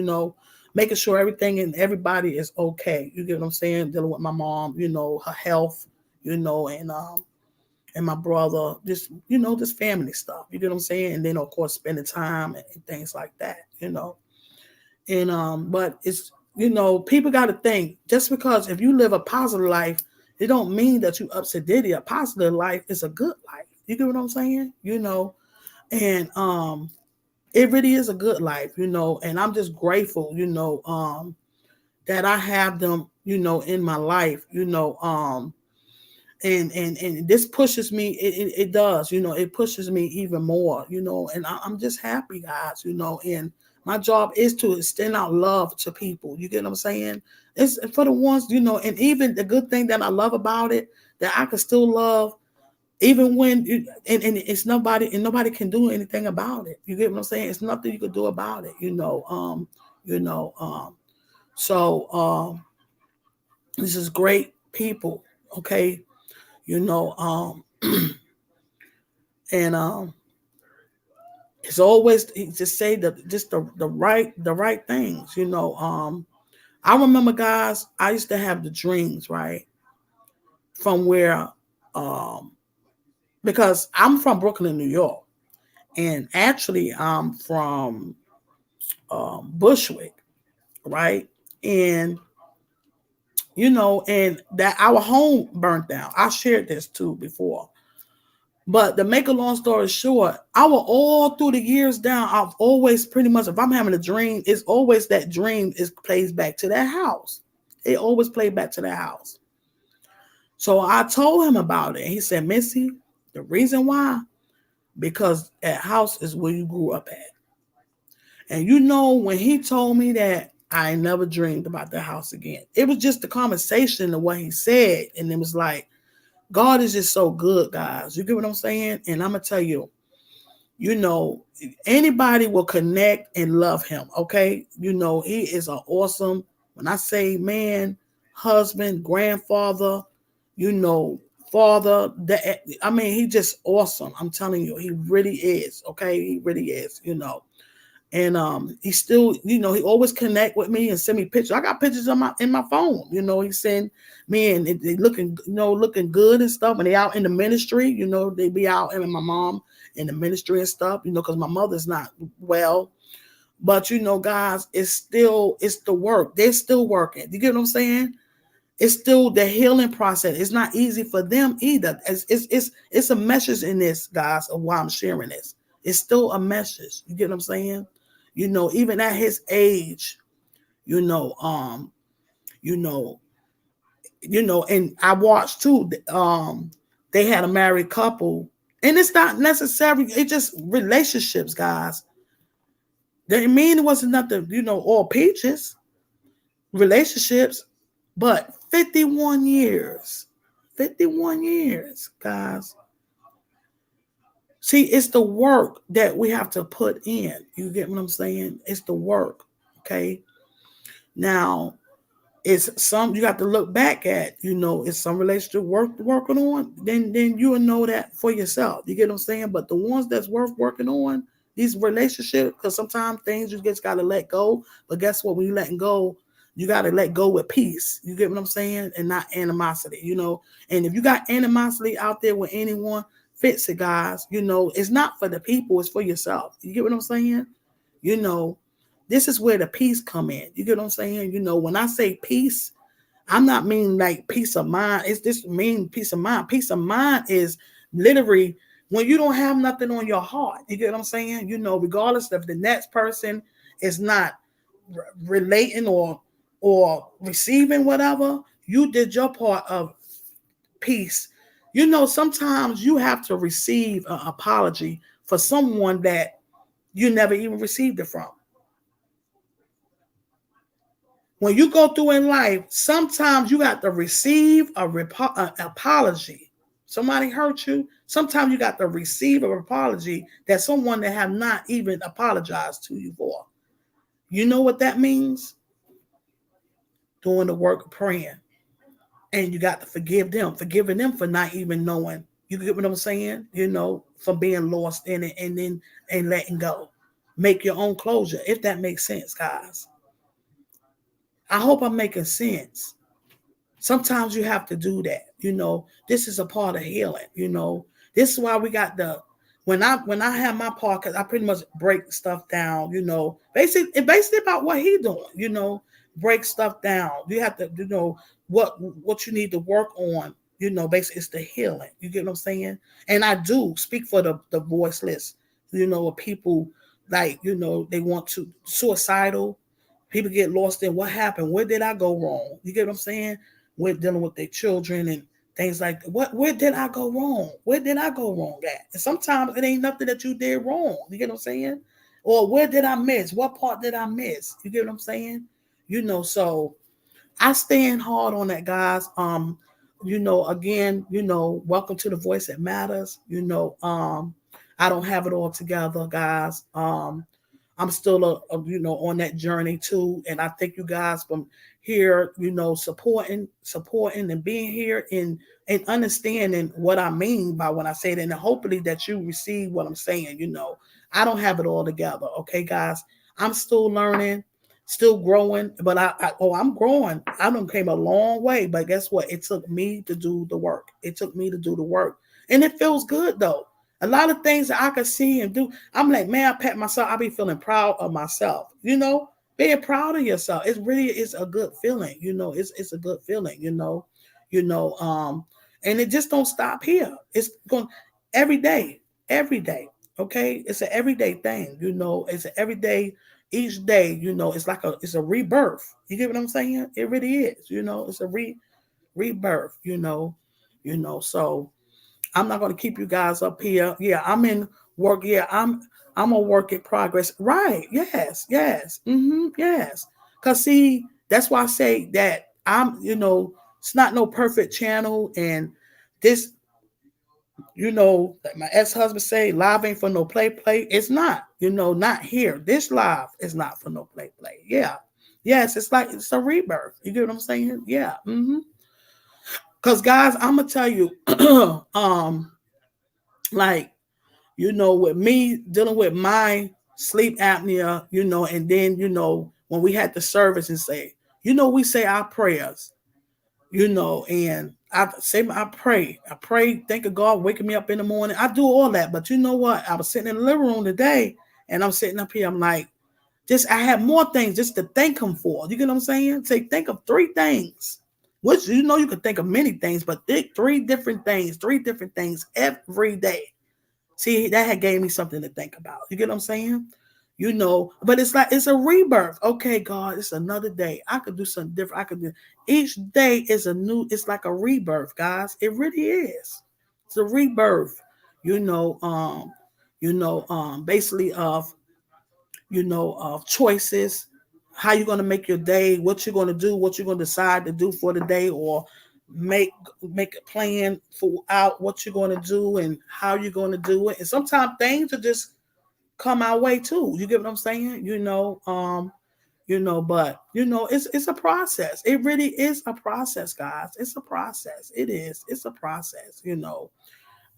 making sure everything and everybody is okay. You get what I'm saying? Dealing with my mom, her health, and my brother, just family stuff. You get what I'm saying? And then of course spending time and things like that, And but it's people gotta think just because if you live a positive life, it don't mean that you upset Diddy. A positive life is a good life. You get what I'm saying? And it really is a good life, and I'm just grateful, that I have them, in my life, and this pushes me, it does, it pushes me even more, and I'm just happy, guys, and my job is to extend out love to people. You get what I'm saying? It's for the ones, and even the good thing that I love about it, that I can still love even when and it's nobody and nobody can do anything about it. You get what I'm saying? It's nothing you could do about it, you know so this is great people, okay, you know and it's always just say the right things, I remember, guys, I used to have the dreams, right, from where um because I'm from Brooklyn, New York, and actually I'm from Bushwick, right? And and that our home burnt down. I shared this too before, But to make a long story short, I will all through the years down, I've always pretty much, if I'm having a dream, it's always that dream is plays back to that house. It always played back to that house. So I told him about it. He said, Missy, the reason why, because that house is where you grew up at. And when he told me that, I never dreamed about that house again. It was just the conversation of what he said. And it was like, God is just so good, guys. You get what I'm saying? And I'm going to tell you, anybody will connect and love him. Okay. He is an awesome, when I say man, husband, grandfather, father, that, I mean, he just awesome. I'm telling you, he really is. Okay. He really is. And he still, he always connect with me and send me pictures. I got pictures in my phone. He send me and they looking, looking good and stuff. And they out in the ministry, they be out, and my mom in the ministry and stuff, because my mother's not well. But guys, it's the work. They're still working. You get what I'm saying? It's still the healing process. It's not easy for them either. It's a message in this, guys, of why I'm sharing this. It's still a message. You get what I'm saying? Even at his age, you know, and I watched too. They had a married couple, and it's not necessarily. It's just relationships, guys. They mean it wasn't nothing, all peaches. Relationships, but 51 years, 51 years, guys. See, it's the work that we have to put in. You get what I'm saying? It's the work. Okay. Now, it's some you got to look back at, it's some relationship working on, then you will know that for yourself. You get what I'm saying? But the ones that's worth working on, these relationships, because sometimes things you just gotta let go. But guess what? When you letting go, you gotta let go with peace. You get what I'm saying? And not animosity, And if you got animosity out there with anyone, fix it, guys. It's not for the people, it's for yourself. You get what I'm saying? You know, this is where the peace come in. You get what I'm saying? When I say peace, I'm not meaning like peace of mind. It's just mean peace of mind. Peace of mind is literally when you don't have nothing on your heart. You get what I'm saying? Regardless of the next person is not relating or receiving whatever, you did your part of peace. Sometimes you have to receive an apology for someone that you never even received it from. When you go through in life, sometimes you got to receive an apology. Somebody hurt you. Sometimes you got to receive an apology that someone that have not even apologized to you for. You know what that means? Doing the work of praying. And you got to forgiving them for not even knowing. You get what I'm saying? For being lost in it and letting go. Make your own closure, if that makes sense, guys. I hope I'm making sense. Sometimes you have to do that. This is a part of healing. This is why we got when I have my part, because I pretty much break stuff down, basically about what he doing, break stuff down. You have to, what you need to work on, basically it's the healing. You get what I'm saying? And I do speak for the voiceless, people like, they want to suicidal. People get lost in what happened. Where did I go wrong? You get what I'm saying? We're dealing with their children and things like that. Where did I go wrong? Where did I go wrong at? And sometimes it ain't nothing that you did wrong. You get what I'm saying? Or where did I miss? What part did I miss? You get what I'm saying? So I stand hard on that, guys. Again, welcome to the Voice That Matters. I don't have it all together, guys. I'm still, on that journey too. And I thank you guys from here, supporting and being here and understanding what I mean by when I say that. And hopefully that you receive what I'm saying. I don't have it all together. Okay, guys, I'm still learning, still growing, but I'm growing. I done came a long way, but guess what? It took me to do the work. And it feels good though. A lot of things that I can see and do, I'm like, man, I pat myself. I be feeling proud of myself. Being proud of yourself. It really is a good feeling. It's a good feeling. And it just don't stop here. It's going. every day, every day. Okay, it's an everyday thing. It's an everyday. Each day, it's like it's a rebirth. You get what I'm saying? It really is. It's a rebirth. So I'm not going to keep you guys up here. Yeah, I'm in work. Yeah, I'm a work in progress. Right? Yes, yes, yes. Cause see, that's why I say that it's not no perfect channel, and this, like my ex-husband say, live ain't for no play. It's not, not here. This live is not for no play. Yeah, yes, it's like it's a rebirth. You get what I'm saying? Yeah. Cause guys, I'm gonna tell you, like with me dealing with my sleep apnea, and then when we had the service and say, we say our prayers, and I pray, thank of God waking me up in the morning. I do all that, but you know what? I was sitting in the living room today, and I'm sitting up here. I'm like, I have more things just to thank Him for. You get what I'm saying? Say, think of three things. Which you can think of many things, but think three different things every day. See, that had gave me something to think about. You get what I'm saying? But it's like it's a rebirth. Okay, God, it's another day. I could do something different. I could do each day is it's like a rebirth, guys. It really is. It's a rebirth, basically of choices, how you're gonna make your day, what you're gonna do, what you're gonna decide to do for the day, or make make a plan for out what you're gonna do and how you're gonna do it. And sometimes things will just come our way too. You get what I'm saying? But it's a process. It really is a process, guys. It's a process. It is. It's a process.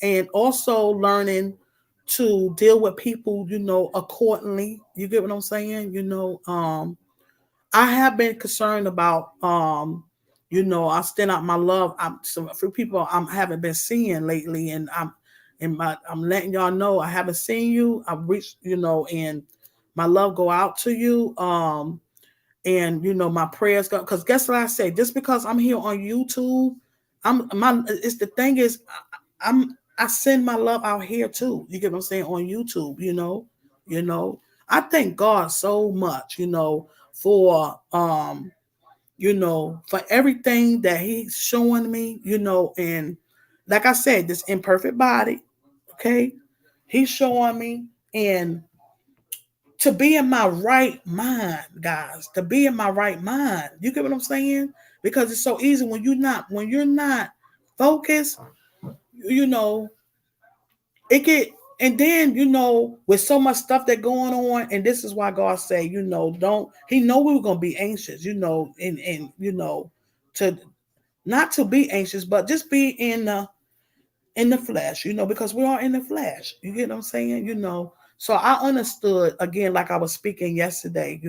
And also learning to deal with people, accordingly. You get what I'm saying? I have been concerned about I stand out my love. For people I haven't been seeing lately, and I'm letting y'all know I haven't seen you. I've reached, and my love go out to you. And my prayers go, because guess what I say? Just because I'm here on YouTube, it's the thing is I send my love out here too. You get what I'm saying? On YouTube, you know. I thank God so much, for for everything that He's showing me, and like I said, this imperfect body, okay? He's showing me, and to be in my right mind, guys, to be in my right mind. You get what I'm saying? Because it's so easy when you're not focused, you know, it get, and then with so much stuff that going on, and this is why God say, don't, He know we were gonna be anxious, and to not to be anxious, but just be in the flesh, because we are in the flesh. You get what I'm saying? So I understood again, like I was speaking yesterday,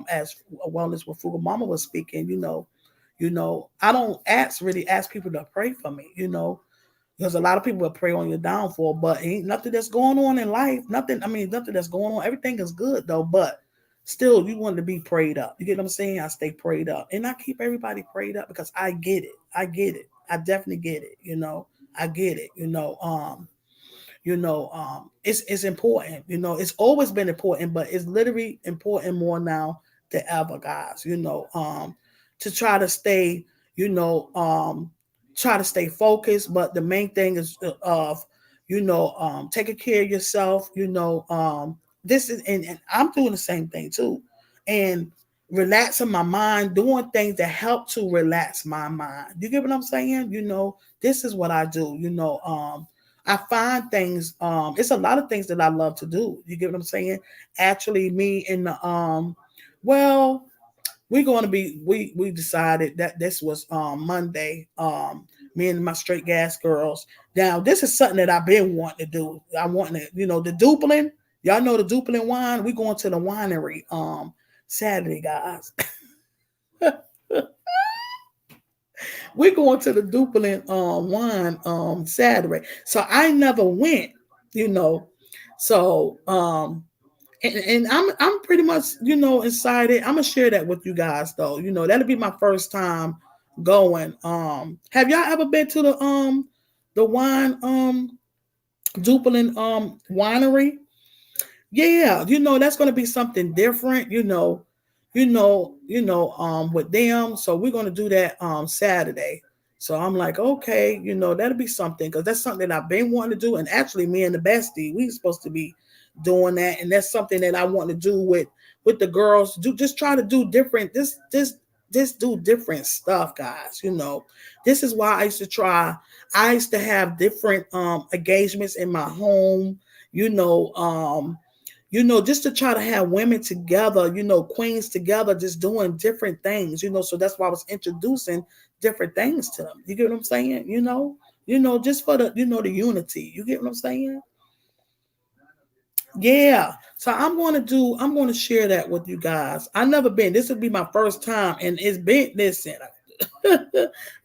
as Wellness with Frugal Mama was speaking, I don't really ask people to pray for me, because a lot of people will pray on your downfall, but ain't nothing that's going on in life. Nothing that's going on. Everything is good though, but still, you want to be prayed up. You get what I'm saying? I stay prayed up, and I keep everybody prayed up because I get it. I get it. I definitely get it. I get it. It's important. It's always been important, but it's literally important more now than ever, guys. To try to stay, try to stay focused. But the main thing is of, taking care of yourself. This is, and I'm doing the same thing too, and relaxing my mind, doing things that help to relax my mind. You get what I'm saying? This is what I do. I find things, it's a lot of things that I love to do. You get what I'm saying? Actually, me and the well, we're going to be, we decided that this was Monday, me and my straight gas girls. Now, this is something that I've been wanting to do. I want to, the Duplin, y'all know the Duplin wine. We going to the winery Saturday, guys. We're going to the Duplin wine Saturday. So I never went, you know. So and I'm pretty much, excited. I'm gonna share that with you guys though. That'll be my first time going. Have y'all ever been to the wine Duplin winery. Yeah, that's going to be something different, with them. So we're going to do that Saturday. So I'm like, okay, that'll be something, because that's something that I've been wanting to do. And actually, me and the bestie, we supposed to be doing that, and that's something that I want to do with the girls. Do just try to do different. This do different stuff, guys. This is why I used to try. I used to have different engagements in my home. You know, just to try to have women together, queens together, just doing different things, so that's why I was introducing different things to them. You get what I'm saying? Just for the unity. You get what I'm saying? Yeah. So I'm going to share that with you guys. I never been. This would be my first time, and it's been, listen,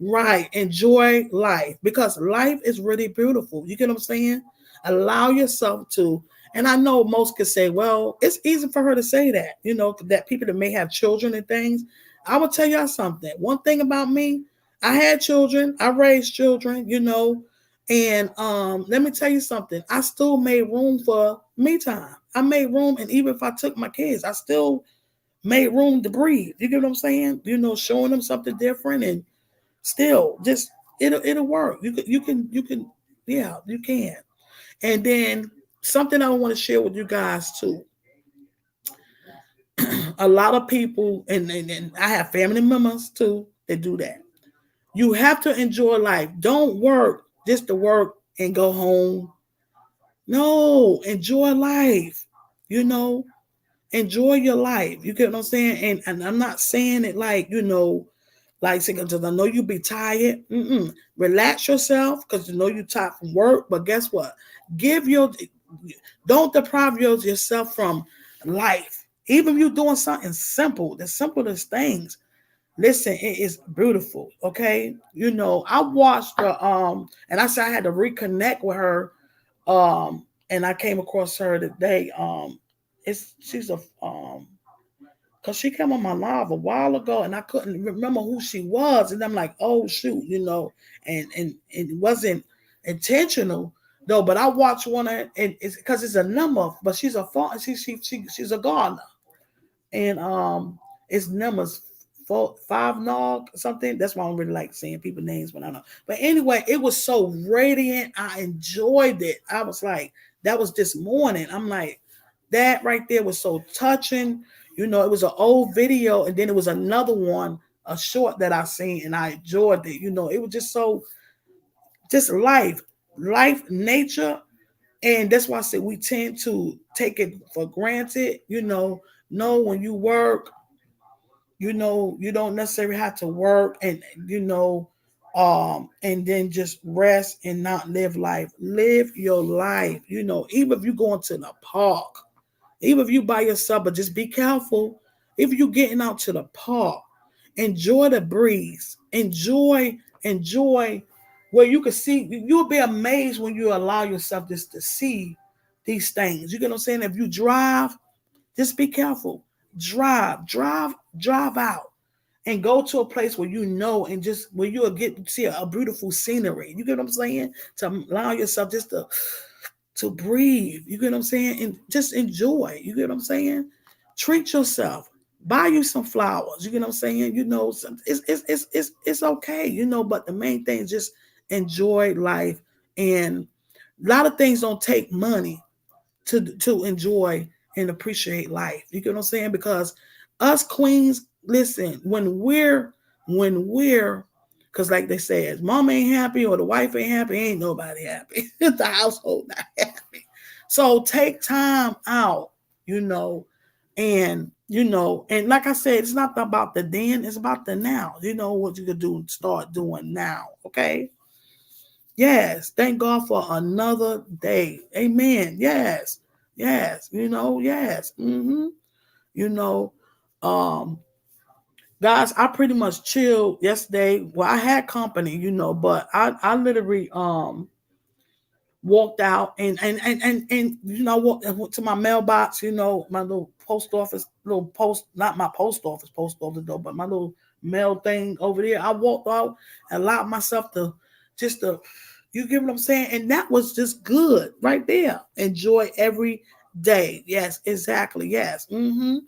right. Enjoy life, because life is really beautiful. You get what I'm saying? Allow yourself to, and I know most could say, well, it's easy for her to say that, that people that may have children and things. I will tell y'all something. One thing about me, I had children, I raised children, and let me tell you something. I still made room for me time. I made room, and even if I took my kids, I still made room to breathe. You get what I'm saying? Showing them something different, and still just it'll work. You can yeah, you can. And then something I want to share with you guys too. A lot of people, and I have family members too that do that. You have to enjoy life. Don't work just to work and go home. No, enjoy life. You know, enjoy your life. You get what I'm saying? And I'm not saying it like, like saying, because I know you be tired. Relax yourself, because you're tired from work. But guess what? Give your Don't deprive yourself from life. Even if you're doing something simple, the simplest things. Listen, it is beautiful. Okay. I watched her and I said I had to reconnect with her. And I came across her today. She's a because she came on my live a while ago, and I couldn't remember who she was, and I'm like, oh shoot, and it wasn't intentional though. But I watched one, and it's because it's a number, but she's a she's a gardener, and it's numbers 5 nog something. That's why I don't really like saying people names when I know. But anyway, it was so radiant. I enjoyed it. I was like, that was this morning. I'm like, that right there was so touching. It was an old video, and then it was another one, a short that I seen, and I enjoyed it. It was just so, just life, nature, and that's why I said we tend to take it for granted. Know when you work, you don't necessarily have to work, and then just rest and not live life. Live your life. Even if you go into the park, even if you by yourself, but just be careful. If you're getting out to the park, enjoy the breeze. Enjoy where you can see. You'll be amazed when you allow yourself just to see these things. You get what I'm saying? If you drive, just be careful. Drive out and go to a place where and just where you'll get to see a beautiful scenery. You get what I'm saying? To allow yourself just to breathe. You get what I'm saying? And just enjoy. You get what I'm saying? Treat yourself. Buy you some flowers. You get what I'm saying? It's okay. But the main thing is just enjoy life. And a lot of things don't take money to enjoy and appreciate life. You get what I'm saying? Because us queens, listen, when we're because like they said, mom ain't happy or the wife ain't happy, ain't nobody happy. The household not happy. So take time out, and like I said, it's not about the then, it's about the now. What you could do and start doing now. Okay. Yes, thank God for another day. Amen. Yes, yes, yes. You know, um, guys, I pretty much chilled yesterday. Well, I had company, but I literally walked out and I went to my mailbox, my little post office, little post, not my post office though, but my little mail thing over there. I walked out and allowed myself to just to You get what I'm saying? And that was just good right there. Enjoy every day. Yes, exactly. Yes. And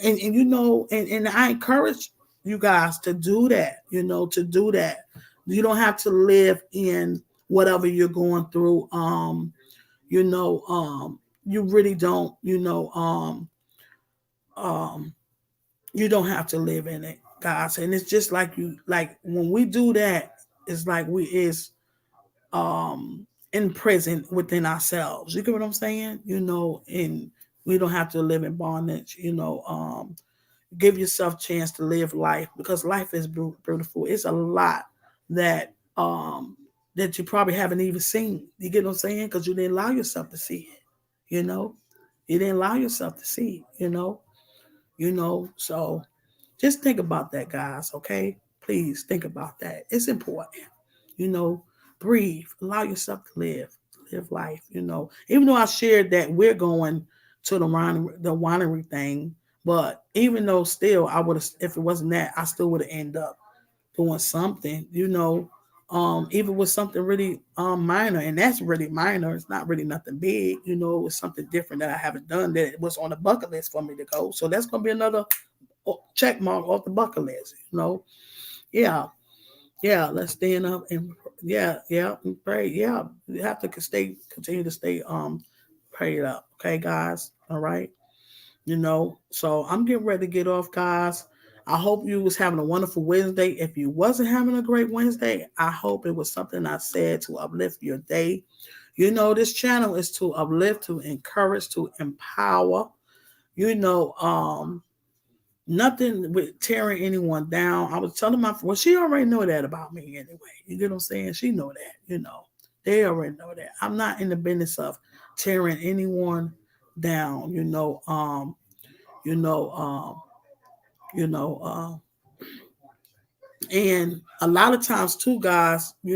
you know, and I encourage you guys to do that, you know, to do that. You don't have to live in whatever you're going through. You know, you really don't, um, you don't have to live in it, guys. And it's just like you, like when we do that, it's like we is in prison within ourselves. You get what I'm saying? You know, and we don't have to live in bondage, give yourself a chance to live life because life is beautiful. It's a lot that that you probably haven't even seen. You get what I'm saying? Because you didn't allow yourself to see it. You know, you didn't allow yourself to see it. So just think about that, guys. Okay, please think about that. It's important. You know, breathe. Allow yourself to live life. Even though I shared that we're going to the winery thing, but even though still I would have, if it wasn't that, I still would have ended up doing something. Even with something really minor, and that's really minor. It's not really nothing big. It was something different that I haven't done that it was on the bucket list for me to go. So that's gonna be another check mark off the bucket list. Yeah, yeah. Let's stand up and yeah, and pray. Yeah, you have to continue to stay prayed up. Okay, guys. All right. So I'm getting ready to get off, guys. I hope you was having a wonderful Wednesday. If you wasn't having a great Wednesday, I hope it was something I said to uplift your day. This channel is to uplift, to encourage, to empower. Nothing with tearing anyone down. I was telling well, she already know that about me anyway. You get what I'm saying? She know that. They already know that. I'm not in the business of tearing anyone down. you know, um, you know, and a lot of times too, guys, I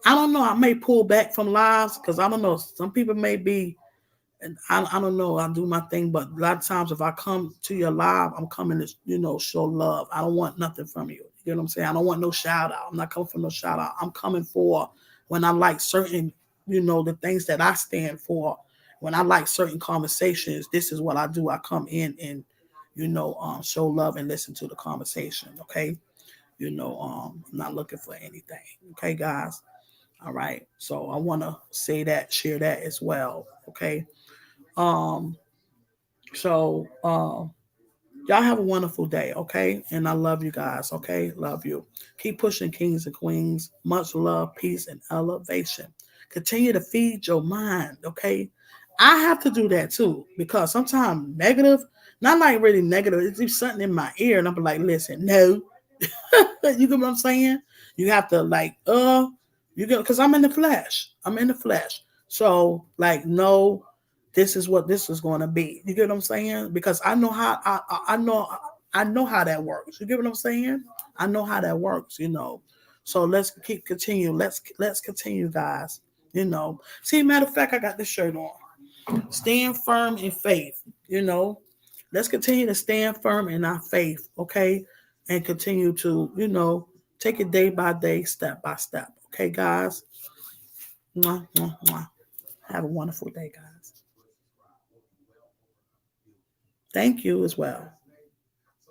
don't know. I may pull back from lives because I don't know. Some people may be, and I don't know. I do my thing, but a lot of times if I come to your live, I'm coming to show love. I don't want nothing from you. You know what I'm saying? I don't want no shout out. I'm not coming for no shout out. I'm coming for when I like certain, the things that I stand for. When I like certain conversations, this is what I do. I come in and show love and listen to the conversation. Okay, I'm not looking for anything. Okay, guys. All right. So I want to say that, share that as well. Okay. Um, so y'all have a wonderful day, okay? And I love you guys, okay? Love you. Keep pushing, kings and queens. Much love, peace, and elevation. Continue to feed your mind, okay? I have to do that too because sometimes negative, not like really negative, it's just something in my ear, and I'm like, listen, no. You get what I'm saying? You have to you get because I'm in the flesh. I'm in the flesh. So like, no, this is what this is going to be. You get what I'm saying? Because I know how I know how that works. You get what I'm saying? I know how that works. So let's continue. Let's continue, guys. See, matter of fact, I got this shirt on. Stand firm in faith. Let's continue to stand firm in our faith. Okay, and continue to take it day by day, step by step. Okay, guys. Mwah, mwah, mwah. Have a wonderful day, guys. Thank you as well.